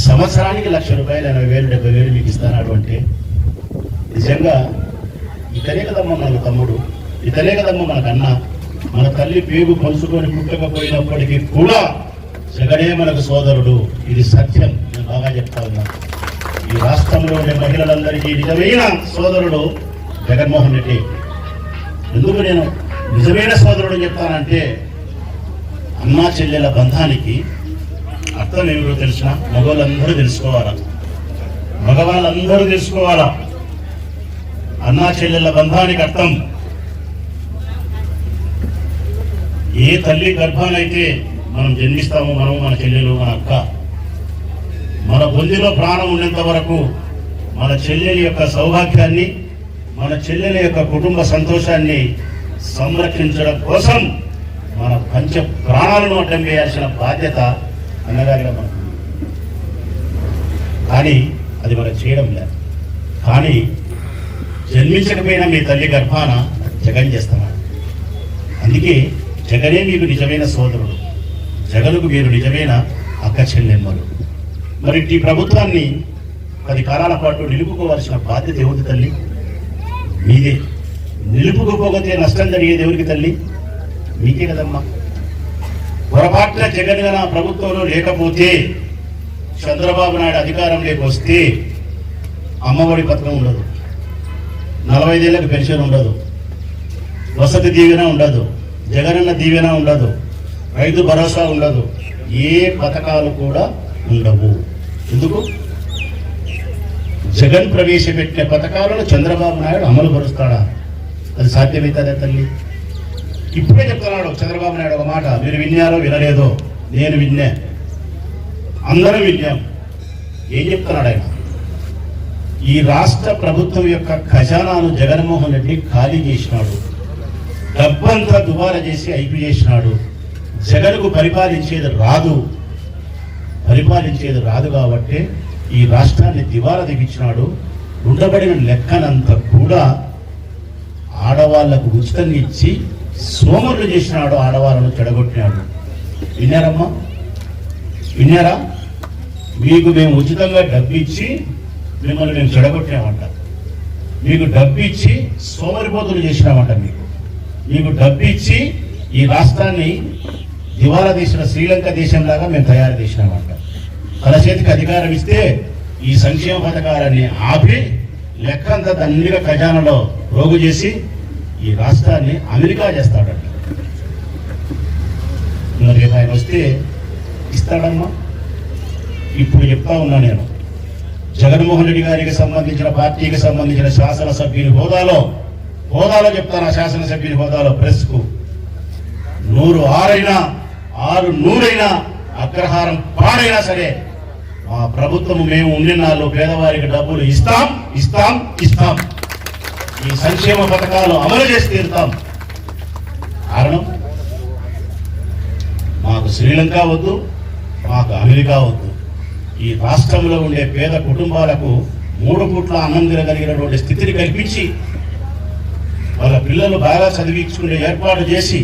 సంవత్సరానికి 1,00,000 రూపాయలు 80,000 70,000 మీకు ఇస్తాను అంటే నిజంగా ఇతనే కదమ్మా మనకు తమ్ముడు, ఇతనే కదమ్మా మనకు అన్న. మన తల్లి పేగు పంచుకొని పుట్టకపోయినప్పటికీ కూడా జగనే మనకు సోదరుడు. ఇది సత్యం. నేను బాగా చెప్తా ఉన్నా. ఈ రాష్ట్రంలో ఉండే మహిళలందరికీ నిజమైన సోదరుడు జగన్మోహన్ రెడ్డి. ఎందుకు నేను నిజమైన సోదరుడు చెప్తానంటే, అన్నా చెల్లెల బంధానికి అర్థం ఏమిటో తెలిసిన మగవాళ్ళందరూ తెలుసుకోవాలా, మగవాళ్ళందరూ తెలుసుకోవాలా. అన్నా చెల్లెల బంధానికి అర్థం ఏ తల్లి గర్భానైతే మనం జన్మిస్తామో, మనం మన చెల్లెలు మన అక్క, మన బొందిలో ప్రాణం ఉన్నంత వరకు మన చెల్లెలి యొక్క సౌభాగ్యాన్ని, మన చెల్లెల యొక్క కుటుంబ సంతోషాన్ని సంరక్షించడం కోసం మన పంచ ప్రాణాలను అడ్డం వేయాల్సిన బాధ్యత అన్నగారిగా మనకు. కానీ అది మనం చేయడం లేదు. కానీ జన్మించకపోయినా మీ తల్లి గర్భాన జగన్ చేస్తున్నాడు. అందుకే జగనే మీకు నిజమైన సోదరుడు, జగనుకు మీరు నిజమైన అక్క చెల్లెమ్మలు. మరి ఈ ప్రభుత్వాన్ని 10 కాలాల పాటు నిలుపుకోవాల్సిన బాధ్యత ఎవరికి తల్లి? మీదే. నిలుపుకోకపోతే నష్టం జరిగేది ఎవరికి తల్లి? మీకే కదమ్మా. పొరపాటున జగన్ గన ప్రభుత్వంలో లేకపోతే, చంద్రబాబు నాయుడు అధికారంలోకి వస్తే అమ్మఒడి పథకం ఉండదు, 45 ఏళ్ళకి పెన్షన్ ఉండదు, వసతి దీవెన ఉండదు, జగనన్న దీవెన ఉండదు, రైతు భరోసా ఉండదు, ఏ పథకాలు కూడా ఉండవు. ఎందుకు? జగన్ ప్రవేశపెట్టిన పథకాలను చంద్రబాబు నాయుడు అమలు పరుస్తాడా? అది సాధ్యమవుతుందా తల్లి? ఇప్పుడే చెప్తున్నాడు చంద్రబాబు నాయుడు ఒక మాట, మీరు విన్నారో వినలేదో, నేను విన్నా, అందరం విన్నాం. ఏం చెప్తున్నాడు ఆయన? ఈ రాష్ట్ర ప్రభుత్వం యొక్క ఖజానాను జగన్మోహన్ రెడ్డి ఖాళీ చేసినాడు, డబ్బంతా దుబారా చేసి ఐపీ చేసినాడు. జగన్కు పరిపాలించేది రాదు కాబట్టి ఈ రాష్ట్రాన్ని దివాలా దిగించినాడు. ఉండబడిన లెక్కనంతా కూడా ఆడవాళ్లకు ఉచితంగా ఇచ్చి సోమరులు చేసినాడు, ఆడవాళ్ళను చెడగొట్టినాడు. విన్నారమ్మా? విన్నారా? మీకు మేము ఉచితంగా డబ్బిచ్చి మిమ్మల్ని మేము చెడగొట్టినామంట. మీకు డబ్బిచ్చి సోమరిపోతులు చేసినామంట. మీకు డబ్బిచ్చి ఈ రాష్ట్రాన్ని దివాలా తీసిన శ్రీలంక దేశంలాగా మేము తయారు చేసినామంట. తన చేతికి అధికారం ఇస్తే ఈ సంక్షేమ పథకాలన్నీ ఆపి లెక్కంతా దండిగా ఖజానాలో రోగు చేసి ఈ రాష్ట్రాన్ని అమెరికా చేస్తాడంట. రేపు ఆయన వస్తే ఇస్తాడమ్మా? ఇప్పుడు చెప్తా ఉన్నా నేను, జగన్మోహన్ రెడ్డి గారికి సంబంధించిన పార్టీకి సంబంధించిన శాసనసభ్యుని హోదాలో చెప్తాను. ఆ శాసనసభ్యుని హోదాలో ప్రెస్కు 106 600 అగ్రహారం పాడైనా సరే మా ప్రభుత్వం మేము ఉండినాళ్ళు పేదవారికి డబ్బులు ఇస్తాం. ఈ సంక్షేమ పథకాలు అమలు చేసి తీరుతాం. కారణం, మాకు శ్రీలంక వద్దు, మాకు అమెరికా వద్దు. ఈ రాష్ట్రంలో ఉండే పేద కుటుంబాలకు 3 పూట్ల అన్నం తినగలిగినటువంటి స్థితిని కల్పించి వాళ్ళ పిల్లలు బాగా చదివించుకునే ఏర్పాటు చేసి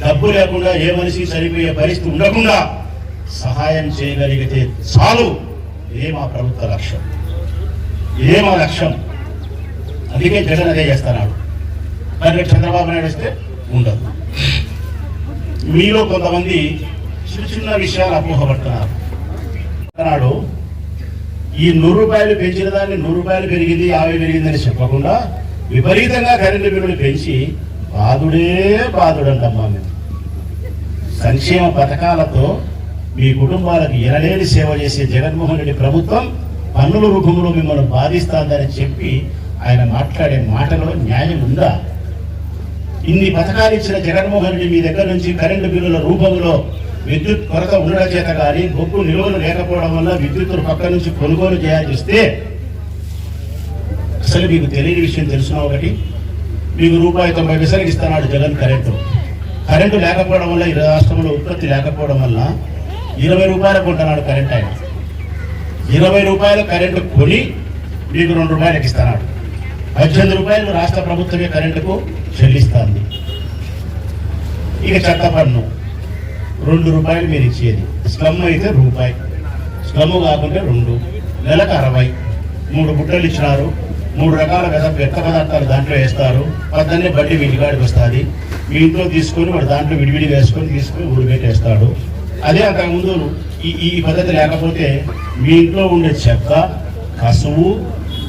డబ్బు లేకుండా ఏ మనిషి చనిపోయే పరిస్థితి ఉండకుండా సహాయం చేయగలిగితే చాలు. ఇదే మా ప్రభుత్వ లక్ష్యం, ఇదే మా లక్ష్యం. అందుకే జగన్ అదే చేస్తున్నాడు. మరి చంద్రబాబు నాయుడు వస్తే ఉండదు. మీలో కొంతమంది చిన్న విషయాలు అపోహపడుతున్నారు. ఈ 100 రూపాయలు పెంచిన దాన్ని 100 రూపాయలు పెరిగింది 50 పెరిగిందని చెప్పకుండా విపరీతంగా కరెంటు బిల్లులు పెంచి బాదుడంటమ్మా. మేము సంక్షేమ పథకాలతో మీ కుటుంబాలకు ఎనలేని సేవ చేసే జగన్మోహన్ రెడ్డి ప్రభుత్వం పన్నుల రూపంలో మిమ్మల్ని బాధిస్తుందని చెప్పి ఆయన మాట్లాడే మాటలలో న్యాయం ఉందా? ఇన్ని పథకాలు ఇచ్చిన జగన్మోహన్ రెడ్డి మీ దగ్గర నుంచి కరెంటు బిల్లుల రూపంలో విద్యుత్ కొరత ఉండడం చేత కానీ బొగ్గు నిల్వలు లేకపోవడం వల్ల విద్యుత్తును పక్క నుంచి కొనుగోలు చేయాల్సి వస్తే అసలు మీకు తెలియని విషయం తెలుసునా? ఒకటి, మీకు ₹90 ఇస్తున్నాడు జగన్ కరెంటు లేకపోవడం వల్ల ఈ రాష్ట్రంలో ఉత్పత్తి లేకపోవడం వల్ల 20 రూపాయలు కొంటున్నాడు కరెంట్. ఆయన 20 రూపాయలు కరెంటు కొని మీకు ₹2 ఇస్తున్నాడు. 18 రూపాయలు రాష్ట్ర ప్రభుత్వమే కరెంటుకు చెల్లిస్తుంది. ఇక చెత్త పన్ను ₹2 మీరు ఇచ్చేది. స్లమ్ అయితే రూపాయి, స్లమ్ కాకుంటే 2, నెలకు 60. 3 బుట్టలు ఇచ్చినారు. 3 రకాల వ్యర్థ పదార్థాలు దాంట్లో వేస్తారు. పద్దన్నే బడ్డీ వీటికాడికి వస్తుంది. మీ ఇంట్లో తీసుకొని వాడు దాంట్లో విడివిడిగా తీసుకొని ఊరిపెట్టేస్తాడు. అదే అంతకుముందు ఈ పద్ధతి లేకపోతే మీ ఇంట్లో ఉండే చెత్త, కసువు,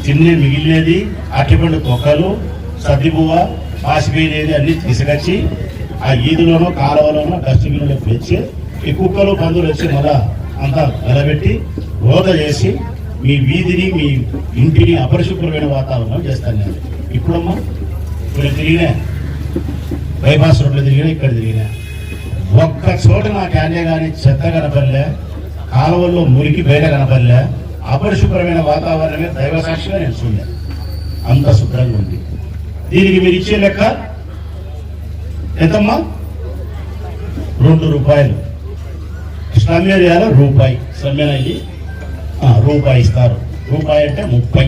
తిన్నే మిగిలినది, అట్టిపండు తొక్కలు, సద్దిబువ్వ, పాసిపోయినది అన్ని తీసుకొచ్చి ఆ ఈదులోనో కాలువలోనో డస్ట్బిన్లో పెంచి ఈ కుక్కలు పందులు వచ్చి మళ్ళా అంతా నిలబెట్టి రోద చేసి మీ వీధిని మీ ఇంటిని అపరిశుభ్రమైన వాతావరణం చేస్తాను నేను. ఇప్పుడమ్మా ఇప్పుడు తిరిగినా, బైపాస్ రోడ్లో తిరిగినా, ఇక్కడ తిరిగినా, ఒక్క చోట నా క్యాండే కానీ చెత్త కనపడలే, కాలువల్లో మురికి బయట కనపడలే. అపరిశుభ్రమైన వాతావరణమే దైవసాక్షిగా నేను చూడలే. అంత శుభ్రంగా ఉంది. దీనికి మీరు ఇచ్చే లెక్క ఎంతమ్మా? ₹2. స్లమ్ ఏరియాలో రూపాయి, స్లమ్ ఇది రూపాయి ఇస్తారు. రూపాయి అంటే 30.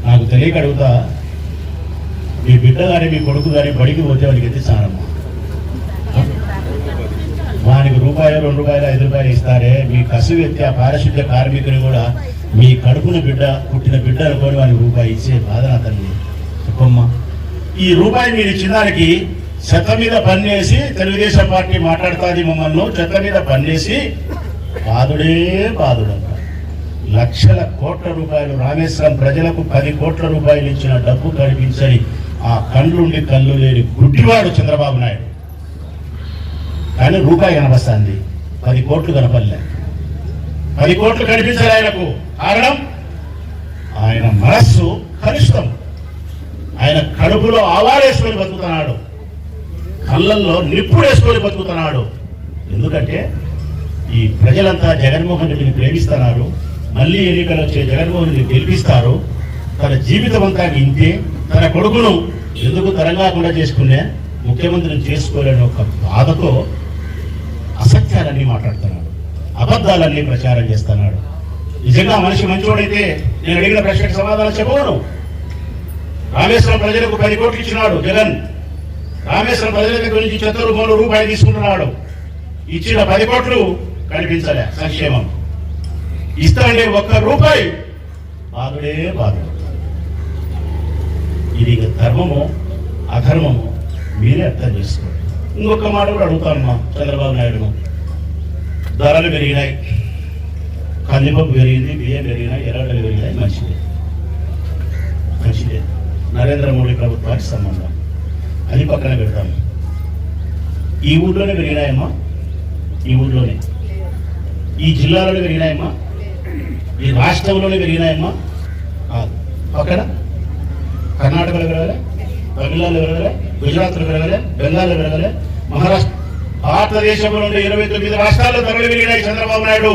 నాకు తెలియక అడుగుతా, మీ బిడ్డ కానీ మీ కొడుకు కానీ బడికి పోతే వాడికి అయితే చాలమ్మా. వానికి ₹1, ₹2, ₹5 ఇస్తారే. మీ కసువు ఎత్తి ఆ పారిశుద్ధ్య కార్మికుని కూడా మీ కడుపున పుట్టిన బిడ్డ అనుకోని వానికి ₹1 ఇచ్చే బాధ నా తల్లి. చెప్పమ్మా, ఈ ₹1 మీరు ఇచ్చిన దానికి చెత్త మీద పన్నేసి తెలుగుదేశం పార్టీ మాట్లాడుతుంది మమ్మల్ని. చెత్త మీద పన్నేసి బాదుడంట. లక్షల కోట్ల రూపాయలు రామేశ్వరం ప్రజలకు 10 కోట్ల రూపాయలు ఇచ్చిన డబ్బు కనిపించని ఆ కళ్ళు లేని గుడ్డివాడు చంద్రబాబు నాయుడు. కానీ ₹1 కనపస్తుంది, 10 కోట్లు కనపడలే. 10 కోట్లు కనిపించాలి ఆయనకు. కారణం, ఆయన మనస్సు కలుషితం. ఆయన కడుపులో ఆవారేసుకొని బతుకుతున్నాడు, కళ్ళల్లో నిప్పుడేసుకొని బతుకుతున్నాడు. ఎందుకంటే ఈ ప్రజలంతా జగన్మోహన్ రెడ్డిని ప్రేమిస్తున్నారు. మళ్ళీ ఎన్నికలు వచ్చే జగన్మోహన్ రెడ్డిని గెలిపిస్తారు. తన జీవితం అంతా ఇంతే. తన కొడుకును ఎందుకు తరంగాకుండా చేసుకునే ముఖ్యమంత్రిని చేసుకోలేని ఒక బాధతో అసత్యాలన్నీ మాట్లాడుతున్నాడు, అబద్ధాలన్నీ ప్రచారం చేస్తున్నాడు. నిజంగా మనిషి మంచోడైతే నేను అడిగిన ప్రశ్నకు సమాధానం చెప్పవను. రామేశ్వరం ప్రజలకు 10 కోట్లు ఇచ్చినాడు జగన్. రామేశ్వరం ప్రజల దగ్గర నుంచి చెత్త రూపంలో రూపాయి తీసుకుంటున్నాడు. ఇచ్చిన 10 కోట్లు కనిపించలే సంక్షేమం. ఇస్తాండే 1 రూపాయి బాధుడే బాధుడు. ఇది ధర్మము అధర్మము మీరే అర్థం చేసుకోండి. ఇంకొక మాట కూడా అడుగుతాను మా చంద్రబాబు నాయుడును. ధరలు పెరిగినాయి, కందిపప్పు పెరిగింది, బియ్యం పెరిగినాయి, ఎర్రగడ్డలు పెరిగినాయి, మంచిదే మంచిదే. నరేంద్ర మోడీ ప్రభుత్వానికి సంబంధం, అది పక్కన పెడతాము. ఈ ఊళ్ళోనే పెరిగినాయమ్మా, ఈ ఊళ్ళోనే, ఈ జిల్లాలోనే పెరిగినాయమ్మా, ఈ రాష్ట్రంలోనే పెరిగినాయమ్మా. పక్కన కర్ణాటకలో పెరగలే, తమిళనాడులో పెరగలే, గుజరాత్లో పెరగలే, బెంగాల్లో పెరగలే, మహారాష్ట్ర. భారతదేశంలో ఉండే 29 రాష్ట్రాల్లో ధరలు పెరిగినాయి చంద్రబాబు నాయుడు.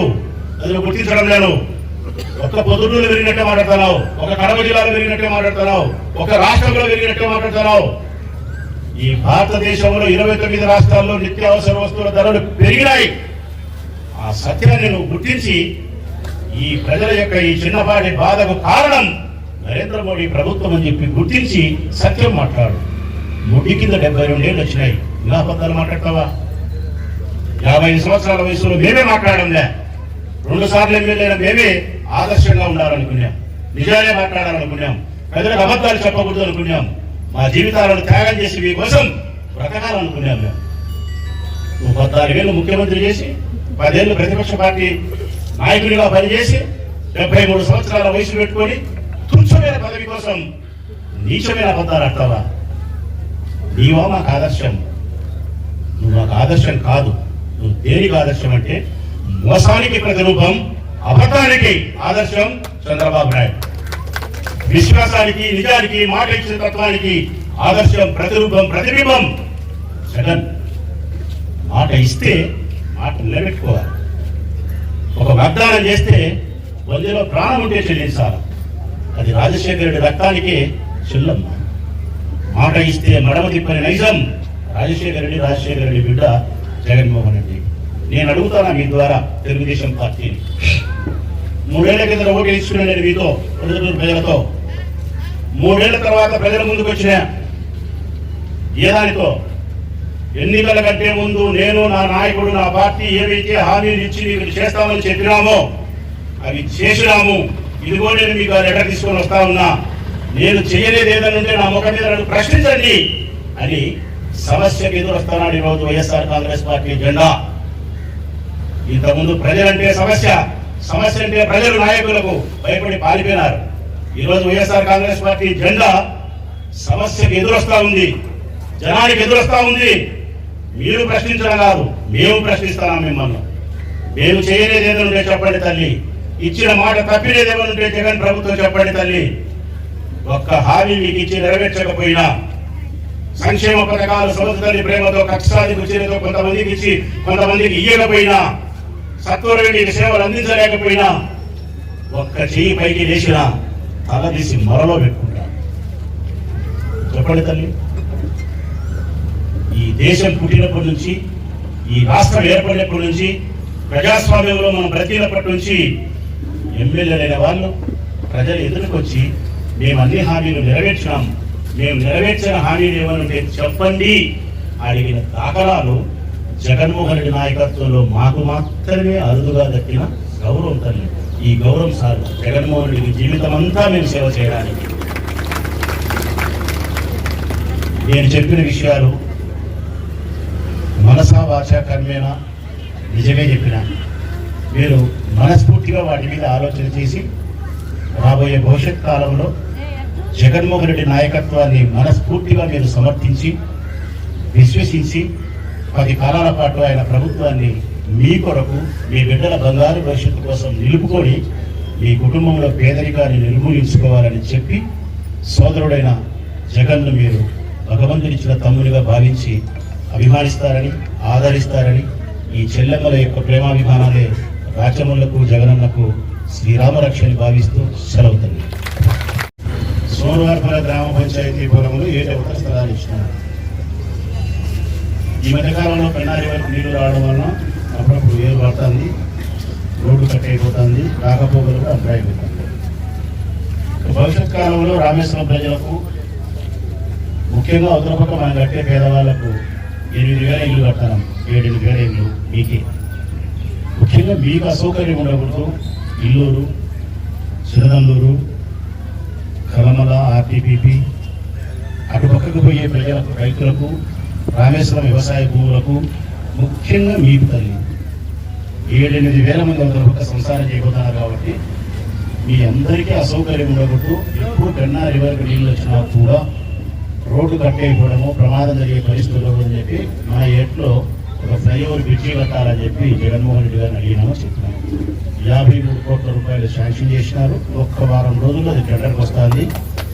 అది గుర్తించడం లేదు. ఒక పొద్దుటూరులో పెరిగినట్టే మాట్లాడుతున్నావు, ఒక కడప జిల్లాలో పెరిగినట్టే మాట్లాడుతున్నావు, ఒక రాష్ట్రంలో పెరిగినట్టే మాట్లాడుతున్నావు. ఈ భారతదేశంలో 29 రాష్ట్రాల్లో నిత్యావసర వస్తువుల ధరలు పెరిగినాయి. ఆ సత్యాన్ని నువ్వు గుర్తించి ఈ ప్రజల యొక్క ఈ చిన్నపాటి బాధకు కారణం నరేంద్ర మోడీ ప్రభుత్వం అని చెప్పి గుర్తించి సత్యం మాట్లాడు. ముడి కింద 72 ఏళ్ళు వచ్చినాయి, ఇలా అబద్ధాలు మాట్లాడతావా? 50 సంవత్సరాల వయసులో మేమే మాట్లాడంలే, 2 సార్లు ఎమ్మెల్యేల మేమే ఆదర్శంగా ఉండాలనుకున్నాం, నిజాలే మాట్లాడాలనుకున్నాం, ప్రజలకు అబద్ధాలు చెప్పకూడదు అనుకున్నాం, మా జీవితాలను త్యాగం చేసి మీకోసం బ్రతకాలనుకున్నాం మేము. నువ్వు 14 ఏళ్ళు ముఖ్యమంత్రి చేసి 10 ఏళ్ళు ప్రతిపక్ష పార్టీ నాయకుడిగా పనిచేసి 73 సంవత్సరాల వయసు పెట్టుకొని తుచ్చమైన పదవి కోసం నీచమైన అబద్ధాలు ఆడతావా? నీవా మాకు ఆదర్శం? నువ్వు మాకు ఆదర్శం కాదు. నువ్వు దేనికి ఆదర్శం అంటే మోసానికి ప్రతిరూపం, అబద్ధానికి ఆదర్శం చంద్రబాబు నాయుడు. విశ్వాసానికి, నిజానికి, మాట ఇచ్చిన తత్వానికి ఆదర్శం, ప్రతిరూపం, ప్రతిబింబం జగన్. మాట ఇస్తే మాట నిలబెట్టుకోవాలి. ఒక వాగ్దానం చేస్తే వందలో ప్రాణం ఉంటే చెల్లించాలి. అది రాజశేఖర రెడ్డి రక్తానికే చెల్లమ్మ. మాట ఇస్తే మడమ తిప్పని నైజం రాజశేఖర రెడ్డి బిడ్డ జగన్మోహన్ రెడ్డి. నేను అడుగుతానా మీ ద్వారా తెలుగుదేశం పార్టీని, 3 ఏళ్ల కింద ఓటు ఇచ్చుకున్నాను నేను మీతో, ప్రజల ప్రజలతో. 3 ఏళ్ల తర్వాత ప్రజల ముందుకు వచ్చిన ఏదానితో? ఎన్నికల కంటే ముందు నేను, నా నాయకుడు, నా పార్టీ ఏవైతే హామీలు ఇచ్చి మీకు చేస్తామని చెప్పినామో అవి చేసినాము. ఇదిగో నేను మీకు ఆ లెటర్ తీసుకొని వస్తా ఉన్నా. నేను చేయలేదు ఏదనుంటే నా ముఖం మీద నన్ను ప్రశ్నించండి అని సమస్యకు ఎదురొస్తున్నాడు ఈరోజు వైఎస్ఆర్ కాంగ్రెస్ పార్టీ జెండా. ఇంతకుముందు ప్రజలంటే సమస్య అంటే ప్రజలు నాయకులకు భయపడి పారిపోయినారు. ఈరోజు వైఎస్ఆర్ కాంగ్రెస్ పార్టీ జెండా సమస్యకు ఎదురొస్తా ఉంది, జనానికి ఎదురొస్తా ఉంది. మీరు ప్రశ్నించడం కాదు, మేము ప్రశ్నిస్తున్నాం మిమ్మల్ని. మేము చేయలేదు ఏదనుంటే చెప్పండి తల్లి, ఇచ్చిన మాట తప్పిలేదేమనుంటే జగన్ ప్రభుత్వం చెప్పండి తల్లి. ఒక్క హామీ మీకు ఇచ్చి నెరవేర్చకపోయినా, సంక్షేమ పథకాలు సముద్రాన్ని ప్రేమతో కక్షాది రుచితో కొంతమందికి ఇచ్చి కొంతమందికి ఇయ్యకపోయినా, సత్వరమైన సేవలు అందించలేకపోయినా, ఒక్క చెయ్యి పైకి లేచినా తలదీసి మొరలో పెట్టుకుంటా. చెప్పండి తల్లి. ఈ దేశం పుట్టినప్పటి నుంచి, ఈ రాష్ట్రం ఏర్పడినప్పటి నుంచి, ప్రజాస్వామ్యంలో మనం బ్రతికినప్పటి నుంచి ఎమ్మెల్యేలైన వాళ్ళు ప్రజలు ఎదురుకొచ్చి మేము అన్ని హామీలు నెరవేర్చినాం, మేము నెరవేర్చిన హామీలు ఏమనంటే చెప్పండి అడిగిన దాఖలాలు జగన్మోహన్ రెడ్డి నాయకత్వంలో మాకు మాత్రమే అరుదుగా దక్కిన గౌరవం తల్లి. ఈ గౌరవం సార్ జగన్మోహన్ రెడ్డి జీవితం అంతా మేము సేవ చేయడానికి. నేను చెప్పిన విషయాలు మనసా వాచా కర్మేనా నిజమే చెప్పినా, మీరు మనస్ఫూర్తిగా వాటి మీద ఆలోచన చేసి రాబోయే భవిష్యత్ కాలంలో జగన్మోహన్ రెడ్డి నాయకత్వాన్ని మనస్ఫూర్తిగా మీరు సమర్థించి విశ్వసించి 10 కాలాల పాటు ఆయన ప్రభుత్వాన్ని మీ కొరకు, మీ బిడ్డల బంగారు భవిష్యత్తు కోసం నిలుపుకొని మీ కుటుంబంలో పేదరికాన్ని నిర్మూలించుకోవాలని చెప్పి సోదరుడైన జగన్ను మీరు భగవంతునిచ్చిన తమ్మునిగా భావించి అభిమానిస్తారని, ఆదరిస్తారని, ఈ చెల్లెమ్మల యొక్క ప్రేమాభిమానాలే రాచములకు జగనన్నకు శ్రీరామరక్షని భావిస్తూ సెలవుతుంది. సోమవారపుర గ్రామ పంచాయతీ పొలములు 7 ఎకరాల స్థలాలు ఇచ్చినారు. ఈ మధ్యకాలంలో పెన్నారి వరకు నీళ్లు రావడం వలన అప్పుడప్పుడు వేరు పడుతుంది, రోడ్డు కట్ అయిపోతుంది, రాకపోకలు కూడా అంతరాయిపోతుంది. భవిష్యత్ కాలంలో రామేశ్వరం ప్రజలకు ముఖ్యంగా అవతల పక్క మనం కట్టే పేదవాళ్లకు 8,000 ఇల్లు కట్టాం, 7,000 ఇల్లు మీకే. ముఖ్యంగా మీకు అసౌకర్యం ఉండకూడదు. ఇల్లూరు, సిరదల్లూరు, కలమల, ఆర్టీపీపీ అటుపక్కకు పోయే ప్రజలకు, రైతులకు, రామేశ్వరం వ్యవసాయ భూములకు, ముఖ్యంగా మీకు తల్లి 7,000-8,000 మంది అవతల పక్క సంసారం చేయబోతున్నారు. కాబట్టి మీ అందరికీ అసౌకర్యం ఉండకూడదు. ఎప్పుడు కన్నా రివర్కి నీళ్ళు వచ్చినా కూడా రోడ్డు కట్టేయకపోవడము, ప్రమాదం జరిగే పరిస్థితులు అని చెప్పి మన ఏట్లో ఒక ఫ్లైఓవర్ బ్రిడ్జి కట్టాలని చెప్పి జగన్మోహన్ రెడ్డి గారిని అడిగినామో చెప్తున్నాము. 53 కోట్ల రూపాయలు శాంక్షన్ చేసినారు. ఒక్క వారం రోజుల్లో అది టెండర్కి వస్తుంది.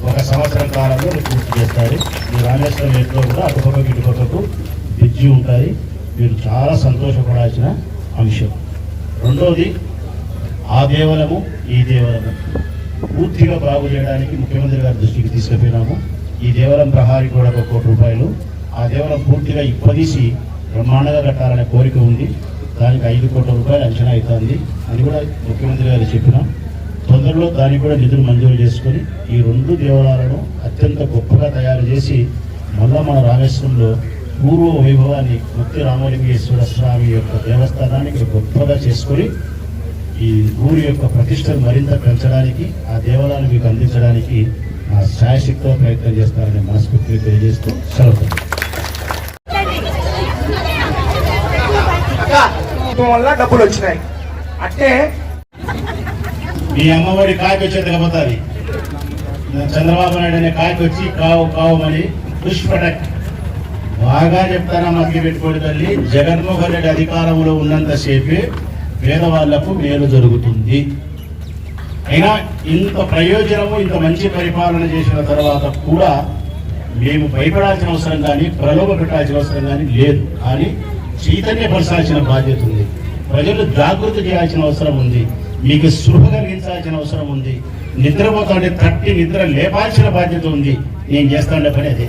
1 సంవత్సరం కాలంలో అది పూర్తి చేస్తారు. ఈ రామేశ్వరం ఏట్లో కూడా అటుపక్కకు ఇటుపక్కకు బ్రిడ్జి ఉంటుంది. మీరు చాలా సంతోషపడాల్సిన అంశం. రెండోది, ఆ దేవాలయము ఈ దేవాలయము పూర్తిగా బాగు చేయడానికి ముఖ్యమంత్రి గారి దృష్టికి తీసుకుపోయినాము. ఈ దేవాలయం ప్రహారీ కూడా 1 కోటి రూపాయలు. ఆ దేవాలయం పూర్తిగా ఇప్పదీసి బ్రహ్మాండంగా కట్టాలనే కోరిక ఉంది. దానికి 5 కోట్ల రూపాయలు అంచనా అవుతుంది అని కూడా ముఖ్యమంత్రి గారు చెప్పినాం. తొందరలో దానికి కూడా నిధులు మంజూరు చేసుకొని ఈ 2 దేవాలయాలను అత్యంత గొప్పగా తయారు చేసి మళ్ళా మన రామేశ్వరంలో పూర్వ వైభవాన్ని ముక్తి రామలింగేశ్వర స్వామి యొక్క దేవస్థానానికి గొప్పగా చేసుకొని ఈ ఊరి యొక్క ప్రతిష్టను మరింత పెంచడానికి, ఆ దేవాలయాన్ని మీకు అందించడానికి నా శాయశక్తితో ప్రయత్నం చేస్తారని మనస్ఫూర్తిగా తెలియజేస్తూ సెలవు. వల్ల డబ్బులు వచ్చినాయి అంటే మీ అమ్మఒడి కాకి వచ్చేదికపోతుంది. చంద్రబాబు నాయుడు అనే కాకి వచ్చి కావు కావుమని పుష్పటక్ బాగా చెప్తారా మధ్య పెట్టుకోండి తల్లి. జగన్మోహన్ రెడ్డి అధికారంలో ఉన్నంతసేపే పేదవాళ్లకు మేలు జరుగుతుంది. అయినా ఇంత ప్రయోజనము, ఇంత మంచి పరిపాలన చేసిన తర్వాత కూడా మేము భయపడాల్సిన అవసరం కానీ, ప్రలోభ పెట్టాల్సిన అవసరం కానీ లేదు. కానీ చైతన్యపరచాల్సిన బాధ్యత ఉంది. ప్రజలు జాగృతి చేయాల్సిన అవసరం ఉంది. మీకు స్పృహ కలిగించాల్సిన అవసరం ఉంది. నిద్రపోతాండే తట్టి నిద్ర లేపాల్సిన బాధ్యత ఉంది. నేను చేస్తాండే పని అదే,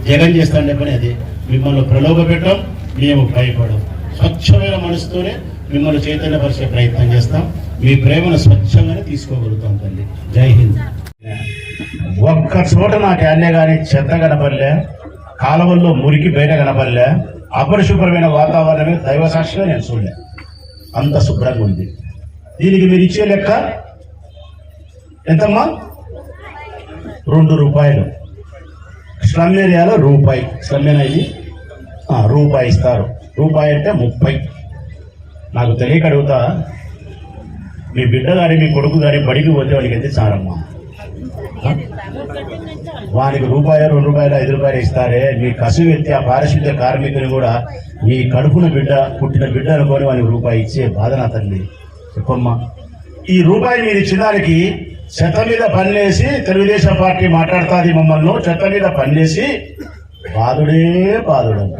జగన్ చేస్తాండే పని అదే. మిమ్మల్ని ప్రలోభ పెట్టడం, మేము భయపడం. స్వచ్ఛమైన మనసుతోనే మిమ్మల్ని చైతన్యపరిచే ప్రయత్నం చేస్తాం. మీ ప్రేమను స్వచ్ఛంగానే తీసుకోగలుగుతాం తల్లి. జై హింద్. ఒక్క చోట నాకు అన్నే కానీ చెత్త కనపడలే, కాలువల్లో మురికి బయట కనపడలే, అపరిశుభ్రమైన వాతావరణమే దైవ సాక్షిగా నేను చూడలే. అంత శుభ్రంగా ఉంది. దీనికి మీరు ఇచ్చే లెక్క ఎంతమ్మా? 2 రూపాయలు. స్లమ్ ఏరియాలో రూపాయి, స్లమ్ ఇది రూపాయి ఇస్తారు. రూపాయి అంటే 30. నాకు తెలియక అడుగుతా, మీ బిడ్డ కానీ మీ కొడుకు కానీ బడికి పోతే వాడికి ఎంత చారమ్మా? వానికి రూపాయి, 2 రూపాయలు, 5 రూపాయలు ఇస్తారే. మీ కసువు ఎత్తి ఆ పారిశుద్ధ్య కార్మికుని కూడా మీ కడుపున బిడ్డ, పుట్టిన బిడ్డ అనుకొని వానికి రూపాయి ఇచ్చే బాధ నా తల్లి. చెప్పమ్మా, ఈ రూపాయి మీరు ఇచ్చినానికి చెత్త మీద పనిలేసి తెలుగుదేశం పార్టీ మాట్లాడుతుంది మమ్మల్ని. చెత్త మీద పనిలేసి బాధుడే బాధుడంట.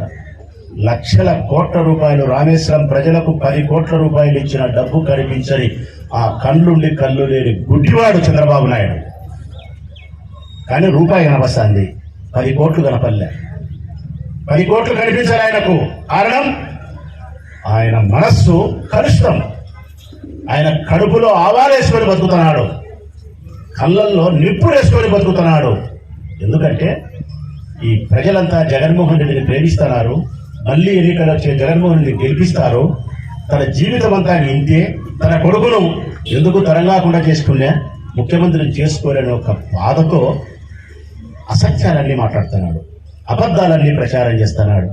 లక్షల కోట్ల రూపాయలు రామేశ్వరం ప్రజలకు 10 కోట్ల రూపాయలు ఇచ్చిన డబ్బు కనిపించని ఆ కళ్ళుండి కళ్ళు లేని గుడ్డివాడు చంద్రబాబు నాయుడు. కానీ రూపాయి కనపస్తుంది, 10 కోట్లు కనపల్లే. 10 కోట్లు కనిపించాలి ఆయనకు. కారణం ఆయన మనస్సు కలుషితం. ఆయన కడుపులో ఆవాలేసుకొని బతుకుతున్నాడు, కళ్ళల్లో నిప్పుడేసుకొని బతుకుతున్నాడు. ఎందుకంటే ఈ ప్రజలంతా జగన్మోహన్ రెడ్డిని ప్రేమిస్తున్నారు. మళ్ళీ ఎన్నికలు వచ్చే జగన్మోహన్ రెడ్డిని గెలిపిస్తారు. తన జీవితం అంతా ఇంతే. తన కొడుకును ఎందుకు తరంగాకుండా చేసుకునే, ముఖ్యమంత్రిని చేసుకోలేని ఒక బాధతో అసత్యాలన్నీ మాట్లాడుతున్నాడు, అబద్ధాలన్నీ ప్రచారం చేస్తున్నాడు.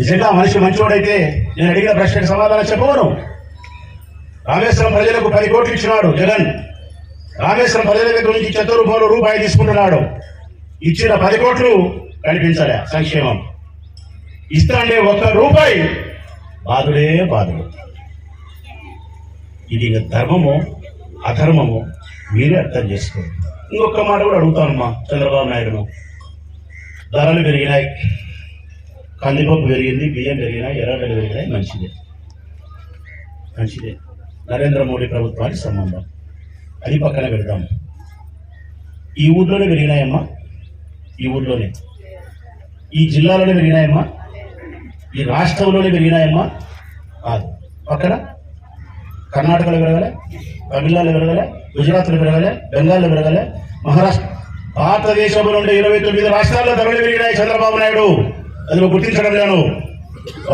నిజంగా మనిషి మంచివాడైతే నేను అడిగిన ప్రశ్నకు సమాధానం చెప్పవను. రామేశ్వరం ప్రజలకు 10 కోట్లు ఇచ్చినాడు జగన్. రామేశ్వరం ప్రజల దగ్గర నుంచి చెత్త రూపంలో రూపాయి తీసుకుంటున్నాడు. ఇచ్చిన 10 కోట్లు కనిపించలే సంక్షేమం. ఇస్తాండే 1 రూపాయి బాధుడే బాధుడు. ఇది ధర్మము అధర్మము మీరే అర్థం చేసుకోండి. ఇంకొక మాట కూడా అడుగుతానమ్మా చంద్రబాబు నాయుడును. ధరలు పెరిగినాయి, కందిపప్పు పెరిగింది, బియ్యం పెరిగినాయి, ఎర్రగడ్డలు పెరిగినాయి. మంచిదే, మంచిదే. నరేంద్ర మోడీ ప్రభుత్వానికి సంబంధం, అది పక్కన పెడతాము. ఈ ఊర్లోనే పెరిగినాయమ్మా, ఈ ఊర్లోనే, ఈ జిల్లాలోనే పెరిగినాయమ్మా, ఈ రాష్ట్రంలోనే పెరిగినాయమ్మా? కాదు, పక్కన కర్ణాటకలో పెరగలే, తమిళనాడులో పెరగలే, గుజరాత్లో పెరగలే, బెంగాల్లో పెరగలే, మహారాష్ట్ర. భారతదేశంలో ఉండే 29 రాష్ట్రాల్లో ధరలు పెరిగినాయి చంద్రబాబు నాయుడు. అది నువ్వు గుర్తించడం లేను.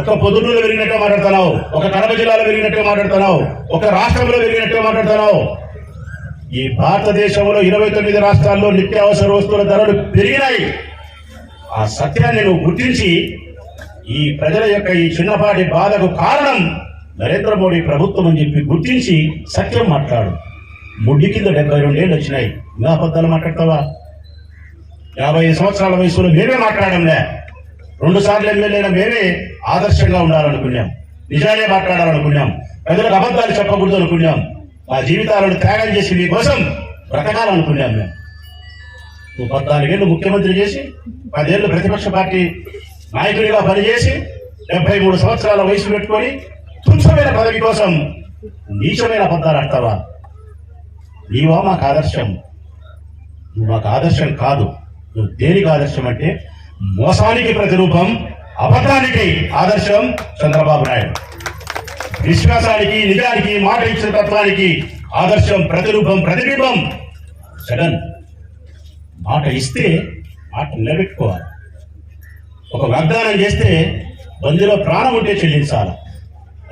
ఒక పొద్దుటూరులో పెరిగినట్టే మాట్లాడుతున్నావు, ఒక కడప జిల్లాలో పెరిగినట్టే మాట్లాడుతున్నావు, ఒక రాష్ట్రంలో పెరిగినట్టే మాట్లాడుతున్నావు. ఈ భారతదేశంలో 29 రాష్ట్రాల్లో నిత్యావసర వస్తువుల ధరలు పెరిగినాయి. ఆ సత్యాన్ని నువ్వు గుర్తించి ఈ ప్రజల యొక్క ఈ చిన్నపాటి బాధకు కారణం నరేంద్ర మోడీ ప్రభుత్వం అని చెప్పి గుర్తించి సత్యం మాట్లాడు. ముడ్డి కింద 72 ఏళ్ళు వచ్చినాయి, ఇంకా అబద్ధాలు మాట్లాడతావా? 50 సంవత్సరాల వయసులో మేమే మాట్లాడంలే. 2 సార్లు ఎమ్మెల్యేల మేమే ఆదర్శంగా ఉండాలనుకున్నాం, నిజాలే మాట్లాడాలనుకున్నాం, ప్రజలకు అబద్ధాలు చెప్పకూడదు అనుకున్నాం, మా జీవితాలను త్యాగం చేసి మీకోసం బ్రతకాలనుకున్నాం. మేము నువ్వు 14 ఏళ్ళు ముఖ్యమంత్రి చేసి 10 ఏళ్ళు ప్రతిపక్ష పార్టీ నాయకుడిగా పనిచేసి 73 సంవత్సరాల వయసు పెట్టుకొని తుచ్చమైన పదవి కోసం నీచమైన అబద్ధాలు ఆడతావా? నీవా మాకు ఆదర్శం? నువ్వు మాకు ఆదర్శం కాదు. నువ్వు దేనికి ఆదర్శం అంటే మోసానికి ప్రతిరూపం, అబద్ధానికి ఆదర్శం చంద్రబాబు నాయుడు. విశ్వాసానికి, నిజానికి, మాట ఇచ్చిన తత్వానికి ఆదర్శం, ప్రతిరూపం, ప్రతిబింబం జగన్. మాట ఇస్తే మాట నిలబెట్టుకోవాలి. ఒక వాగ్దానం చేస్తే బందిలో ప్రాణం ఉంటే చెల్లించాలి.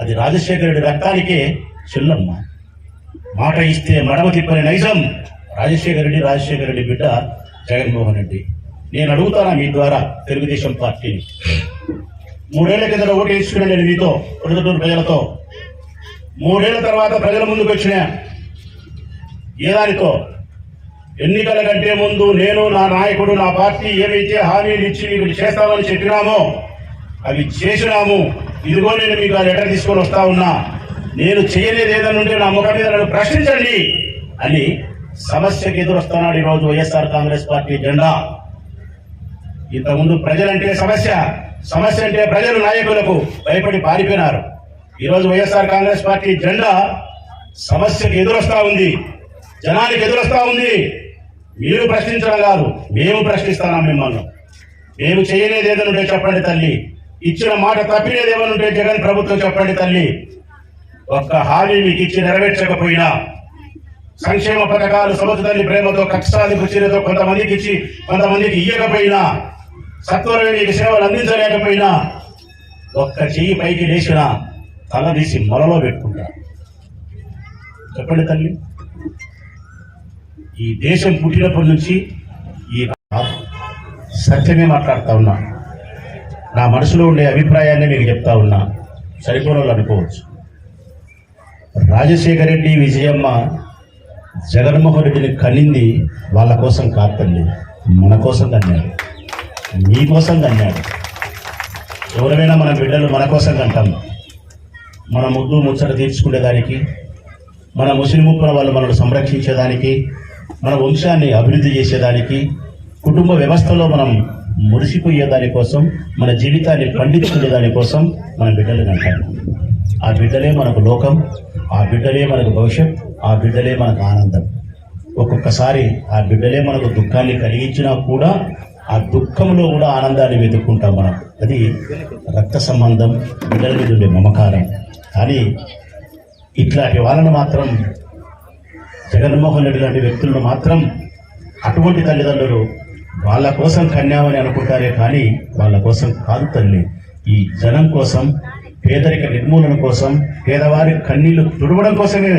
అది రాజశేఖర రెడ్డి రక్తానికే చెల్లమ్మ. మాట ఇస్తే మడమ తిప్పని నైజం రాజశేఖర రెడ్డి బిడ్డ జగన్మోహన్ రెడ్డి. నేను అడుగుతానా మీ ద్వారా తెలుగుదేశం పార్టీని, 3 ఏళ్ల కింద ఓటు వేసుకున్నా నేను మీతో, పొద్దుటూరు ప్రజలతో. 3 ఏళ్ల తర్వాత ప్రజల ముందుకు వచ్చిన ఏదానితో? ఎన్నికల కంటే ముందు నేను, నా నాయకుడు, నా పార్టీ ఏవైతే హామీలు ఇచ్చి మీకు చేస్తామని చెప్పినామో అవి చేసినాము. ఇదిగో నేను మీకు ఆ లెటర్ తీసుకొని వస్తా ఉన్నా. నేను చేయలేదు ఏదైనా ఉంటే నా ముఖం మీద నన్ను ప్రశ్నించండి అని సమస్యకు ఎదురొస్తున్నాడు ఈరోజు వైఎస్ఆర్ కాంగ్రెస్ పార్టీ జెండా. ఇంతకుముందు ప్రజలంటే సమస్య అంటే ప్రజలు నాయకులకు భయపడి పారిపోయినారు. ఈరోజు వైఎస్ఆర్ కాంగ్రెస్ పార్టీ జెండా సమస్యకు ఎదురొస్తా ఉంది, జనానికి ఎదురొస్తా ఉంది. మీరు ప్రశ్నించడం కాదు, మేము ప్రశ్నిస్తున్నాం మిమ్మల్ని. మేము చేయలేదు ఏదనుంటే చెప్పండి తల్లి, ఇచ్చిన మాట తప్పినది ఏమనుంటే జగన్ ప్రభుత్వం చెప్పండి తల్లి. ఒక్క హామీ మీకు ఇచ్చి నెరవేర్చకపోయినా, సంక్షేమ పథకాలు సమర్థ తల్లి ప్రేమతో కష్టాలకు చీరతో కొంతమందికి ఇచ్చి కొంతమందికి ఇయ్యకపోయినా, సత్వరమే మీకు సేవలు అందించలేకపోయినా, ఒక్క చెయ్యి పైకి లేచిన తల తీసి మొలలో పెట్టుకుంటా. చెప్పండి తల్లి. ఈ దేశం పుట్టినప్పటి నుంచి ఈ సత్యమే మాట్లాడుతా ఉన్నా. నా మనసులో ఉండే అభిప్రాయాన్ని మీకు చెప్తా ఉన్నా. సరిపోవాలి అనుకోవచ్చు. రాజశేఖర రెడ్డి, విజయమ్మ జగన్మోహన్ రెడ్డిని కనింది వాళ్ళ కోసం కాదు తల్లి, మన కోసం కన్నాడు, మీ కోసం కన్నాడు. ఎవరైనా మన బిడ్డలు మన కోసం కంటాం. మన ముద్దు ముచ్చట తీర్చుకునేదానికి, మన ముస్లిం ముప్పుల వాళ్ళు మనల్ని సంరక్షించేదానికి, మన వంశాన్ని అభివృద్ధి చేసేదానికి, కుటుంబ వ్యవస్థలో మనం మురిసిపోయేదానికోసం, మన జీవితాన్ని పండించుకునేదానికోసం మన బిడ్డలు కంటాం. ఆ బిడ్డలే మనకు లోకం, ఆ బిడ్డలే మనకు భవిష్యత్, ఆ బిడ్డలే మనకు ఆనందం. ఒక్కొక్కసారి ఆ బిడ్డలే మనకు దుఃఖాన్ని కలిగించినా కూడా ఆ దుఃఖంలో కూడా ఆనందాన్ని వెతుక్కుంటాం మనం. అది రక్త సంబంధం, బిడ్డల మీద ఉండే మమకారం. కానీ ఇట్లాంటి వాళ్ళను మాత్రం, జగన్మోహన్ రెడ్డి లాంటి వ్యక్తులను మాత్రం అటువంటి తల్లిదండ్రులు వాళ్ళ కోసం కన్యామని అనుకుంటారే కానీ వాళ్ళ కోసం కాదు తల్లి. ఈ జనం కోసం, పేదరిక నిర్మూలన కోసం, పేదవారి కన్నీళ్లు తుడవడం కోసమే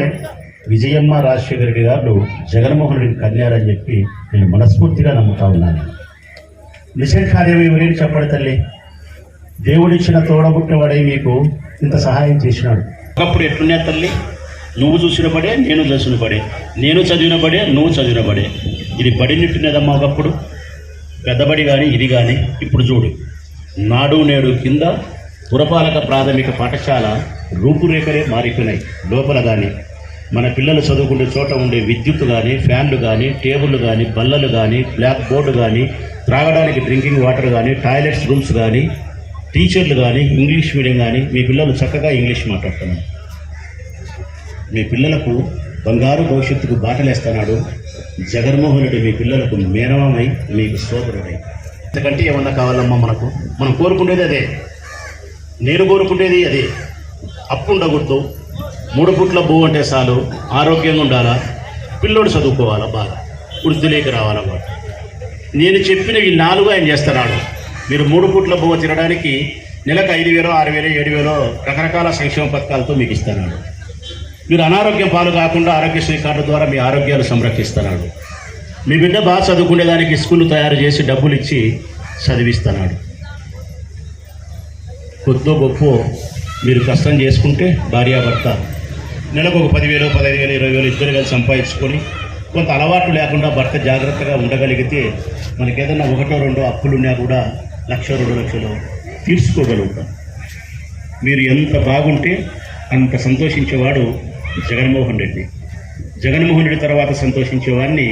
విజయమ్మ, రాజశేఖర రెడ్డి గారు జగన్మోహన్ రెడ్డి కన్యారని చెప్పి నేను మనస్ఫూర్తిగా నమ్ముతా ఉన్నాను. నిషేధాదేవి ఎవరైనా చెప్పండి తల్లి. దేవుడిచ్చిన తోడబుట్టినవాడై మీకు ఇంత సహాయం చేసినాడు. ఒకప్పుడు ఎట్లున్నా తల్లి, నువ్వు చూసిన పడే, నేను చూసిన పడే, నేను చదివిన పడే, నువ్వు చదివిన పడే. ఇది పడినట్టున్నదమ్మా ఒకప్పుడు, పెద్దబడి కానీ ఇది కానీ. ఇప్పుడు చూడు, నాడు నేడు కింద పురపాలక ప్రాథమిక పాఠశాల రూపురేఖలే మారిపోయినాయి. లోపల కానీ మన పిల్లలు చదువుకునే చోట ఉండే విద్యుత్ కానీ, ఫ్యాన్లు కానీ, టేబుళ్ళు కానీ, బల్లలు కానీ, బ్లాక్ బోర్డు కానీ, త్రాగడానికి డ్రింకింగ్ వాటర్ కానీ, టాయిలెట్స్ రూమ్స్ కానీ, టీచర్లు కానీ, ఇంగ్లీష్ మీడియం కానీ, మీ పిల్లలు చక్కగా ఇంగ్లీష్ మాట్లాడుతున్నారు. మీ పిల్లలకు బంగారు భవిష్యత్తుకు బాటలేస్తున్నాడు జగన్మోహన్ రెడ్డి. మీ పిల్లలకు మేనమామై, మీకు సోదరుడై. ఇంతకంటే ఏమన్నా కావాలమ్మా మనకు? మనం కోరుకునేది అదే, నేను కోరుకునేది అదే. అప్పు ఉండకూడదు, 3 పూట్ల బువ్వ అంటే చాలు, ఆరోగ్యంగా ఉండాలా, పిల్లోడు చదువుకోవాలా, బాగా వృద్ధిలోకి రావాలా. నేను చెప్పిన ఈ 4 ఆయన చేస్తున్నాడు. మీరు 3 పూట్ల బువ్వ తినడానికి నెలకు 5,000, 6,000, 7,000 రకరకాల సంక్షేమ పథకాలతో మీకు ఇస్తున్నాడు. మీరు అనారోగ్యం పాలు కాకుండా ఆరోగ్యశ్రీ కార్డు ద్వారా మీ ఆరోగ్యాలు సంరక్షిస్తున్నాడు. మీ బిడ్డ బాగా చదువుకునేదానికి స్కూళ్ళు తయారు చేసి డబ్బులు ఇచ్చి చదివిస్తున్నాడు. కొద్దో గొప్ప మీరు కష్టం చేసుకుంటే భార్యాభర్త నెలకు ఒక 10,000, 15,000, 20,000 ఇద్దరు కలిసి సంపాదించుకొని కొంత అలవాటు లేకుండా భర్త జాగ్రత్తగా ఉండగలిగితే మనకి ఏదైనా 1-2 అప్పులున్నా కూడా 1,00,000, 2 లక్షలు తీర్చుకోగలుగుతాం. మీరు ఎంత బాగుంటే అంత సంతోషించేవాడు జగన్మోహన్ రెడ్డి. జగన్మోహన్ రెడ్డి తర్వాత సంతోషించేవాడిని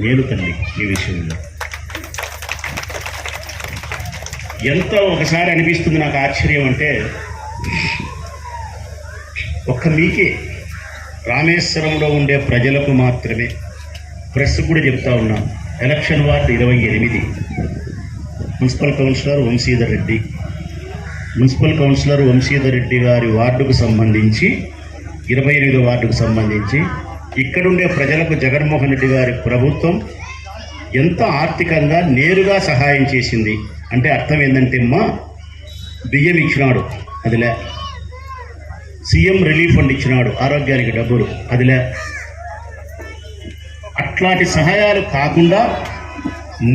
నేను తల్లి. ఈ విషయంలో ఎంత ఒకసారి అనిపిస్తుంది నాకు ఆశ్చర్యం అంటే, ఒక్క మీకే రామేశ్వరంలో ఉండే ప్రజలకు మాత్రమే, ప్రెస్ కూడా చెప్తా ఉన్నాం, election ward 28 municipal councillor Vamshidhar Reddy గారి వార్డుకు సంబంధించి 28వ వార్డుకు సంబంధించి ఇక్కడుండే ప్రజలకు జగన్మోహన్ రెడ్డి గారి ప్రభుత్వం ఎంత ఆర్థికంగా నేరుగా సహాయం చేసింది అంటే అర్థం ఏంటంటే, బియ్యం ఇచ్చినాడు, అదిలే. సీఎం రిలీఫ్ ఫండ్ ఇచ్చినాడు, ఆరోగ్యానికి డబ్బులు, అదిలే. అట్లాంటి సహాయాలు కాకుండా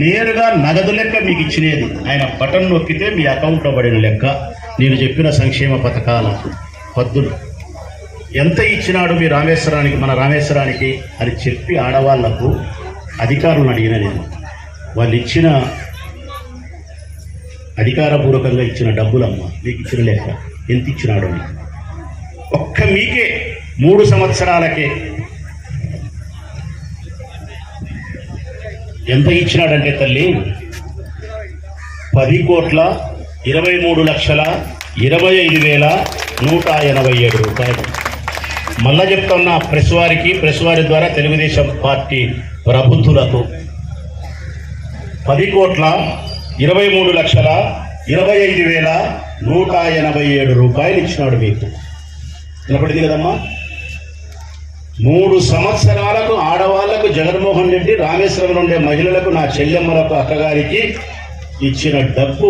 నేరుగా నగదు లెక్క మీకు ఇచ్చినది. ఆయన బటన్ నొక్కితే మీ అకౌంట్లో పడిన లెక్క. నేను చెప్పిన సంక్షేమ పథకాల పద్దులు ఎంత ఇచ్చినాడు మీ రామేశ్వరానికి, మన రామేశ్వరానికి అని చెప్పి ఆడవాళ్లకు అధికారులను అడిగిన నేను. వాళ్ళు ఇచ్చిన అధికారపూర్వకంగా ఇచ్చిన డబ్బులమ్మ మీకు ఇచ్చిన లెక్క ఎంత ఇచ్చినాడు అని. ఒక్క మీకే 3 సంవత్సరాలకే ఎంత ఇచ్చినాడంటే తల్లి, 10,23,25,187 రూపాయలు. మళ్ళా చెప్తున్నా ప్రెస్ వారి ద్వారా తెలుగుదేశం పార్టీ ప్రభుత్వులకు 10,23,25,187 రూపాయలు ఇచ్చినాడు మీకు. వినపడింది కదమ్మా. 3 సంవత్సరాలకు ఆడవాళ్లకు జగన్మోహన్ రెడ్డి రామేశ్వరంలో ఉండే మహిళలకు, నా చెల్లెమ్మలకు, అక్కగారికి ఇచ్చిన డబ్బు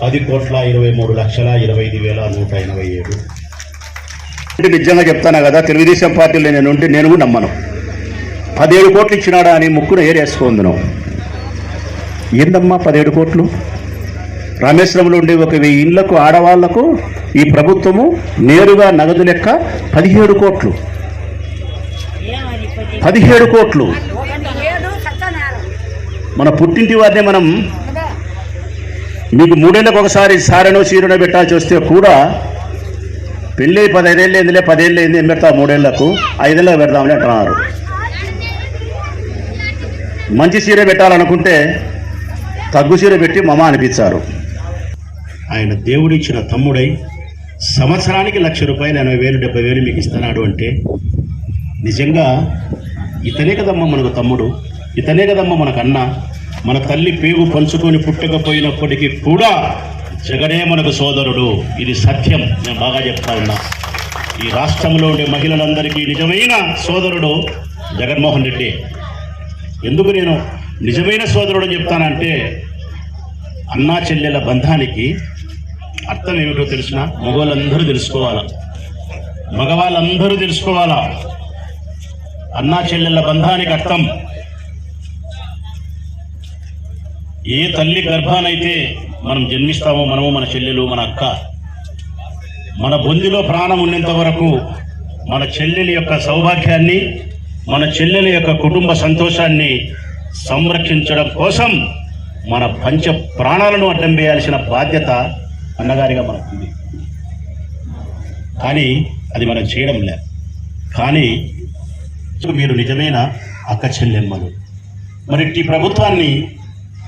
10,23,25,187. నిజంగా చెప్తాను కదా, తెలుగుదేశం పార్టీలో నేను ఉంటే నేను కూడా నమ్మను. 17 కోట్లు ఇచ్చినాడా అని ముక్కును ఏరేసుకోంది నువ్వు. ఏందమ్మా 17 కోట్లు? రామేశ్వరంలో ఉండే 1,000 ఇళ్లకు ఆడవాళ్లకు ఈ ప్రభుత్వము నేరుగా నగదు లెక్క 17 కోట్లు. 17 కోట్లు. మన పుట్టింటి వారిని మనం మీకు 3 ఏళ్ళకు ఒకసారి సారెనో చీరనో పెట్టాల్సి వస్తే కూడా పెళ్ళి 15 ఏళ్ళు అయిందిలే, 10 ఏళ్ళు అయింది, ఏం పెడతావు 3 ఏళ్లకు, 5 ఏళ్ళకు పెడదాంలే అంటున్నారు. మంచి చీర పెట్టాలనుకుంటే తగ్గు చీర పెట్టి మమ అనిపించారు. ఆయన దేవుడిచ్చిన తమ్ముడై సంవత్సరానికి 1,00,000 రూపాయలు, 80,000, 70,000 మీకు ఇస్తున్నాడు అంటే నిజంగా ఇతనే కదమ్మా మనకు తమ్ముడు, ఇతనే కదమ్మా మనకు అన్న. మన తల్లి పేగు పంచుకొని పుట్టకపోయినప్పటికీ కూడా జగనే మనకు సోదరుడు. ఇది సత్యం, నేను బాగా చెప్తా ఉన్నా. ఈ రాష్ట్రంలో ఉండే మహిళలందరికీ నిజమైన సోదరుడు జగన్మోహన్ రెడ్డి. ఎందుకు నేను నిజమైన సోదరుడు అని చెప్తానంటే, అన్నా చెల్లెల బంధానికి అర్థం ఏమిటో తెలిసిన మగవాళ్ళందరూ తెలుసుకోవాలా, మగవాళ్ళందరూ తెలుసుకోవాలా. అన్నా చెల్లెళ్ళ బంధానికి అర్థం, ఏ తల్లి గర్భానైతే మనం జన్మిస్తామో, మనము, మన చెల్లెలు, మన అక్క, మన బొందిలో ప్రాణం ఉన్నంత వరకు మన చెల్లెలి యొక్క సౌభాగ్యాన్ని, మన చెల్లెలి యొక్క కుటుంబ సంతోషాన్ని సంరక్షించడం కోసం మన పంచ ప్రాణాలను అడ్డం వేయాల్సిన బాధ్యత అన్నగారిగా మనకుంది. కానీ అది మనం చేయడం లేదు. కానీ మీరు నిజమైన అక్క చెల్లెమ్మలు. మరి ఈ ప్రభుత్వాన్ని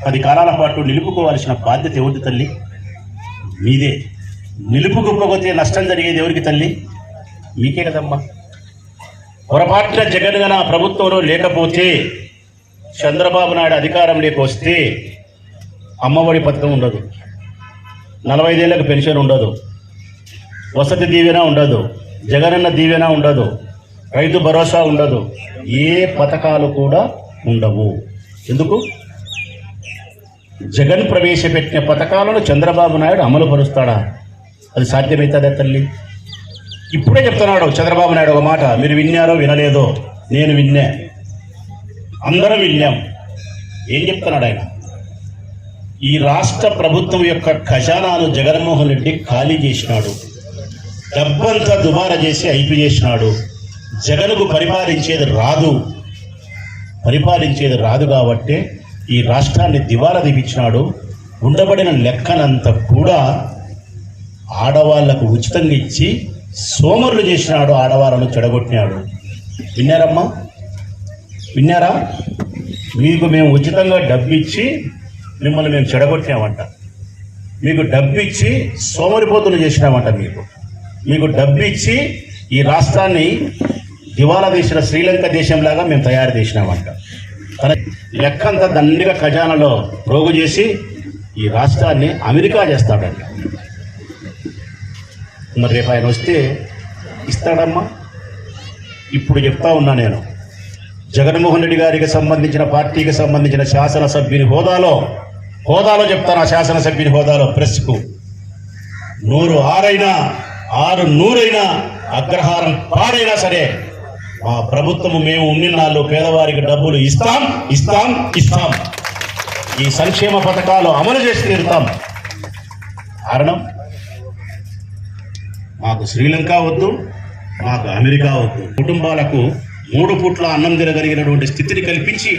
10 కాలాల పాటు నిలుపుకోవాల్సిన బాధ్యత ఎవరిది తల్లి? మీదే. నిలుపుకోకపోతే నష్టం జరిగేది ఎవరికి తల్లి? మీకే కదమ్మా. పొరపాటున జగన్ ప్రభుత్వంలో లేకపోతే, చంద్రబాబు నాయుడు అధికారంలోకి వస్తే అమ్మఒడి పథకం ఉండదు, 45 ఏళ్లకు పెన్షన్ ఉండదు, వసతి దీవెన ఉండదు, జగనన్న దీవెన ఉండదు, రైతు భరోసా ఉండదు, ఏ పథకాలు కూడా ఉండవు. ఎందుకు? జగన్ ప్రవేశపెట్టిన పథకాలను చంద్రబాబు నాయుడు అమలు పరుస్తాడా? అది సాధ్యమవుతుందా తల్లి? ఇప్పుడే చెప్తున్నాడు చంద్రబాబు నాయుడు ఒక మాట, మీరు విన్నారో వినలేదో, నేను విన్నా, అందరం విన్నాం. ఏం చెప్తున్నాడు ఆయన? ఈ రాష్ట్ర ప్రభుత్వం యొక్క ఖజానాను జగన్మోహన్ రెడ్డి ఖాళీ చేసినాడు, డబ్బంతా దుబారా చేసి అయిపు చేసినాడు. జగన్కు పరిపాలించేది రాదు కాబట్టి ఈ రాష్ట్రాన్ని దివాలా దిగించినాడు. ఉండబడిన లెక్కనంతా కూడా ఆడవాళ్లకు ఉచితంగా ఇచ్చి సోమరులు చేసినాడు, ఆడవాళ్ళను చెడగొట్టినాడు. విన్నారమ్మా? విన్నారా? మీకు మేము ఉచితంగా డబ్బిచ్చి మిమ్మల్ని మేము చెడగొట్టినామంట, మీకు డబ్బిచ్చి సోమరిపోతులు చేసినామంట, మీకు డబ్బిచ్చి ఈ రాష్ట్రాన్ని దివాలా తీసిన శ్రీలంక దేశంలాగా మేము తయారు చేసినామంట. తన లెక్కంతా దండిగా ఖజానాలో రోగు చేసి ఈ రాష్ట్రాన్ని అమెరికా చేస్తాడంట. మరి రేపు ఆయన వస్తే ఇస్తాడమ్మా? ఇప్పుడు చెప్తా ఉన్నా నేను, జగన్మోహన్ రెడ్డి గారికి సంబంధించిన పార్టీకి సంబంధించిన శాసనసభ్యుని హోదాలో చెప్తాను, ఆ శాసనసభ్యుని హోదాలో ప్రెస్కు 106 600 అగ్రహారం పాడైనా సరే మా ప్రభుత్వము మేము ఉన్నిన్నాళ్ళు పేదవారికి డబ్బులు ఇస్తాం. ఈ సంక్షేమ పథకాలు అమలు చేసి తీరుతాం. కారణం, మాకు శ్రీలంక వద్దు, మాకు అమెరికా వద్దు. కుటుంబాలకు 3 పూట్ల అన్నం తినగలిగినటువంటి స్థితిని కల్పించి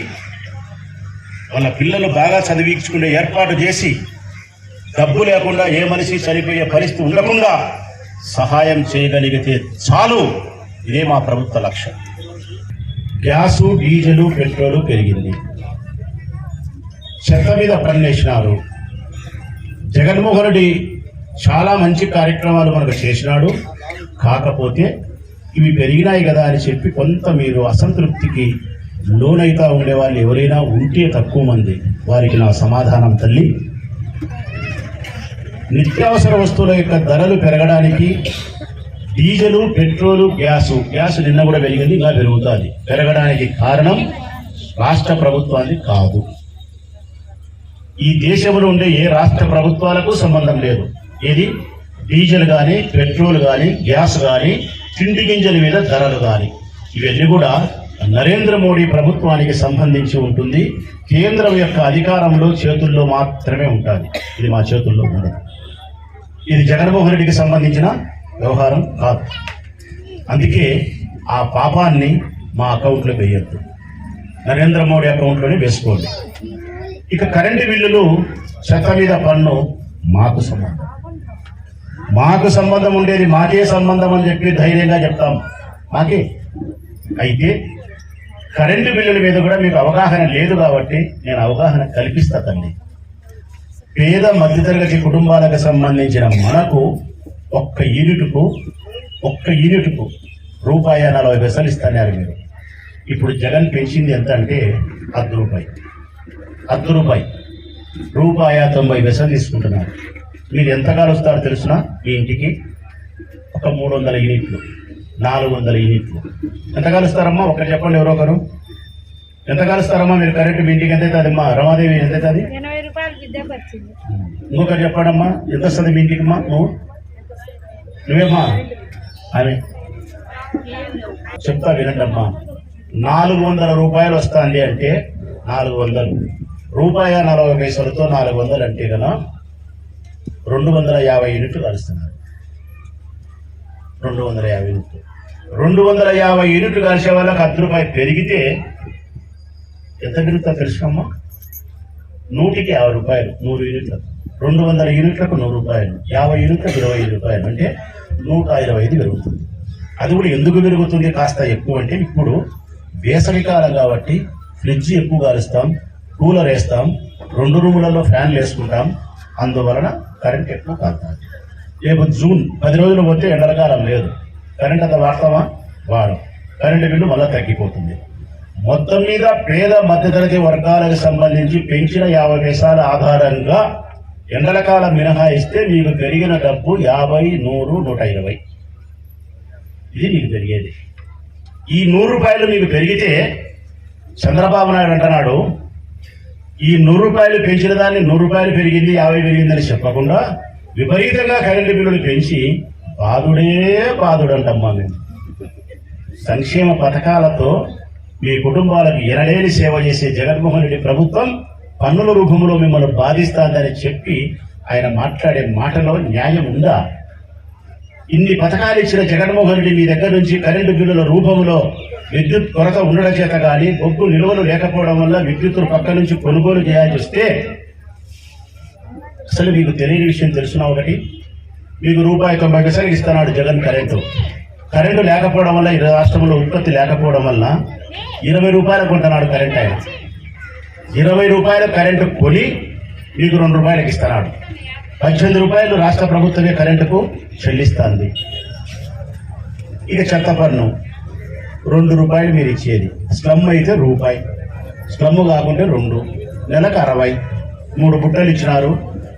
వాళ్ళ పిల్లలు బాగా చదివించుకునే ఏర్పాటు చేసి డబ్బు లేకుండా ఏ మనిషి చనిపోయే పరిస్థితి ఉండకుండా సహాయం చేయగలిగితే చాలు. ఇదే మా ప్రభుత్వ లక్ష్యం. గ్యాసు, డీజిలు, పెట్రోలు పెరిగింది, చెత్త మీద పన్నేసినారు. జగన్మోహన్ రెడ్డి చాలా మంచి కార్యక్రమాలు మనకు చేసినాడు. కాకపోతే ఇవి పెరిగినాయి కదా అని చెప్పి కొంత మీరు అసంతృప్తికి లోనైతా ఉండేవాళ్ళు ఎవరైనా ఉంటే తక్కువ మంది, వారికి నా సమాధానం తల్లి, నిత్యావసర వస్తువుల యొక్క ధరలు పెరగడానికి డీజిలు, పెట్రోలు, గ్యాస్ నిన్న కూడా పెరిగింది, ఇంకా పెరుగుతుంది. పెరగడానికి కారణం రాష్ట్ర ప్రభుత్వాన్ని కాదు. ఈ దేశంలో ఉండే ఏ రాష్ట్ర ప్రభుత్వాలకు సంబంధం లేదు. ఏది డీజిల్ కానీ, పెట్రోల్ కానీ, గ్యాస్ కానీ, తిండి గింజల మీద ధరలు కానీ, ఇవన్నీ కూడా నరేంద్ర మోడీ ప్రభుత్వానికి సంబంధించి ఉంటుంది. కేంద్రం యొక్క అధికారంలో చేతుల్లో మాత్రమే ఉంటుంది. ఇది మా చేతుల్లో ఉండదు. ఇది జగన్మోహన్ రెడ్డికి సంబంధించిన వ్యవహారం కాదు. అందుకే ఆ పాపాన్ని మా అకౌంట్లో వేయద్దు, నరేంద్ర మోడీ అకౌంట్లోనే వేసుకోండి. ఇక కరెంటు బిల్లులు, చెత్త మీద పన్ను మాకు సంబంధం ఉండేది, మాకే సంబంధం అని చెప్పి ధైర్యంగా చెప్తాం, మాకే. అయితే కరెంటు బిల్లుల మీద కూడా మీకు అవగాహన లేదు కాబట్టి నేను అవగాహన కల్పిస్తా తల్లి. పేద మధ్యతరగతి కుటుంబాలకు సంబంధించిన మనకు ఒక్క యూనిట్కు ₹1.40 ఇస్తున్నారు మీరు. ఇప్పుడు జగన్ పెంచింది ఎంత అంటే ₹10. ₹1.90 తీసుకుంటున్నారు. మీరు ఎంత కాలుస్తారు తెలుసునా? మీ ఇంటికి ఒక 300 యూనిట్లు, 400 యూనిట్లు. ఎంత కాలుస్తారమ్మా? ఒకటి చెప్పండి, ఎవరో ఒకరు. ఎంత కాలుస్తారమ్మా మీరు కరెంటు? మీ ఇంటికి ఎంత అవుతుంది అమ్మా? రమాదేవి ఎంత అవుతుంది? ఇంకొకరు చెప్పండమ్మా, ఎంత వస్తుంది మీ ఇంటికి? అమ్మా నువ్వేమ్మా అని చెప్తా వినండమ్మా. ₹400 వస్తుంది అంటే 400 ₹1.40తో 400 అంటే కదా 250 యూనిట్లు కలుస్తున్నారు. 250 యూనిట్లు 250 యూనిట్లు కలిసే వాళ్ళకి ₹10 పెరిగితే ఎంత పెరుగుతుందో తెలుసుకమ్మా? 100కి ₹50, 100 యూనిట్లకు 200 యూనిట్లకు ₹100, 50 యూనిట్లకు ₹25 అంటే 125 పెరుగుతుంది. అది కూడా ఎందుకు పెరుగుతుంది కాస్త ఎక్కువ అంటే, ఇప్పుడు వేసవికాలం కాబట్టి ఫ్రిడ్జ్ ఎక్కువ కాలుస్తాం, కూలర్ వేస్తాం, 2 రూములలో ఫ్యాన్లు వేసుకుంటాం, అందువలన కరెంట్ ఎక్కువ కాలుతుంది. రేపు జూన్ 10 రోజులు పోతే ఎండలకాలం లేదు, కరెంట్ అంత వాడతామా? వాడం. కరెంటు బిల్లు మళ్ళీ తగ్గిపోతుంది. మొత్తం మీద పేద మధ్యతరగతి వర్గాలకు సంబంధించి పెంచిన 50 పైసల ఆధారంగా ఎండల కాలం మినహాయిస్తే మీకు పెరిగిన డబ్బు 50, 100, 120. ఇది మీకు పెరిగేది. ఈ 100 రూపాయలు మీకు పెరిగితే చంద్రబాబు నాయుడు అంటున్నాడు, ఈ 100 రూపాయలు పెంచిన దాన్ని 100 రూపాయలు పెరిగింది, 50 పెరిగిందని చెప్పకుండా విపరీతంగా కరెంటు బిల్లులు పెంచి బాదుడంటమ్మా మేము. సంక్షేమ పథకాలతో మీ కుటుంబాలకు ఎనలేని సేవ చేసే జగన్మోహన్ రెడ్డి ప్రభుత్వం పన్నుల రూపంలో మిమ్మల్ని బాధిస్తాదని చెప్పి ఆయన మాట్లాడే మాటలో న్యాయం ఉందా? ఇన్ని పథకాలు ఇచ్చిన జగన్మోహన్ రెడ్డి మీ దగ్గర నుంచి కరెంటు బిల్లుల రూపంలో విద్యుత్ కొరత ఉండడం చేత కానీ బొగ్గు నిల్వలు లేకపోవడం వల్ల విద్యుత్తును పక్క నుంచి కొనుగోలు చేయాల్సి వస్తే అసలు మీకు తెలియని విషయం తెలుసునా? ఒకటి, మీకు ₹90 ఇస్తున్నాడు జగన్ కరెంటు లేకపోవడం వల్ల ఈ రాష్ట్రంలో ఉత్పత్తి లేకపోవడం వల్ల 20 రూపాయలు కొంటున్నాడు కరెంట్. ఆయన 20 రూపాయల కరెంటు కొని మీకు ₹2 ఇస్తున్నాడు. 18 రూపాయలు రాష్ట్ర ప్రభుత్వమే కరెంటుకు చెల్లిస్తుంది. ఇక చెత్త పన్ను ₹2 మీరు ఇచ్చేది. స్లమ్ అయితే రూపాయి, స్లమ్ కాకుంటే 2, నెలకు 60. 3 బుట్టలు ఇచ్చినారు.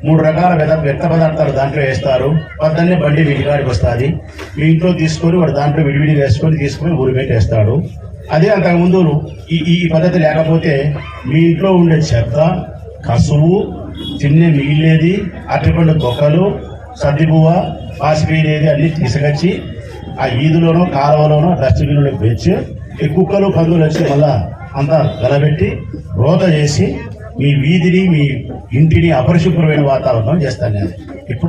3 రకాల వ్యర్థ పదార్థాలు దాంట్లో వేస్తారు. పొద్దున్నే బండి విడిగాడికి వస్తుంది. మీ ఇంట్లో తీసుకొని వాడు దాంట్లో విడివిడి వేసుకొని తీసుకొని ఊరి పెట్టేస్తాడు. అదే అంతకుముందు ఈ పద్ధతి లేకపోతే మీ ఇంట్లో ఉండే చెత్త, కసువు, తిన్నే మిగిలేది, అరటిపండు తొక్కలు, సర్దిబువ్వ, పాసిపోయినది అన్ని తీసుకొచ్చి ఆ ఈదులోనో కాలువలోనో డస్ట్బిన్లో పెంచి ఈ కుక్కలు పందులు వచ్చి మళ్ళా అంతా గలబెట్టి రోత చేసి మీ వీధిని మీ ఇంటిని అపరిశుభ్రమైన వాతావరణం చేస్తాను నేను ఇప్పుడు.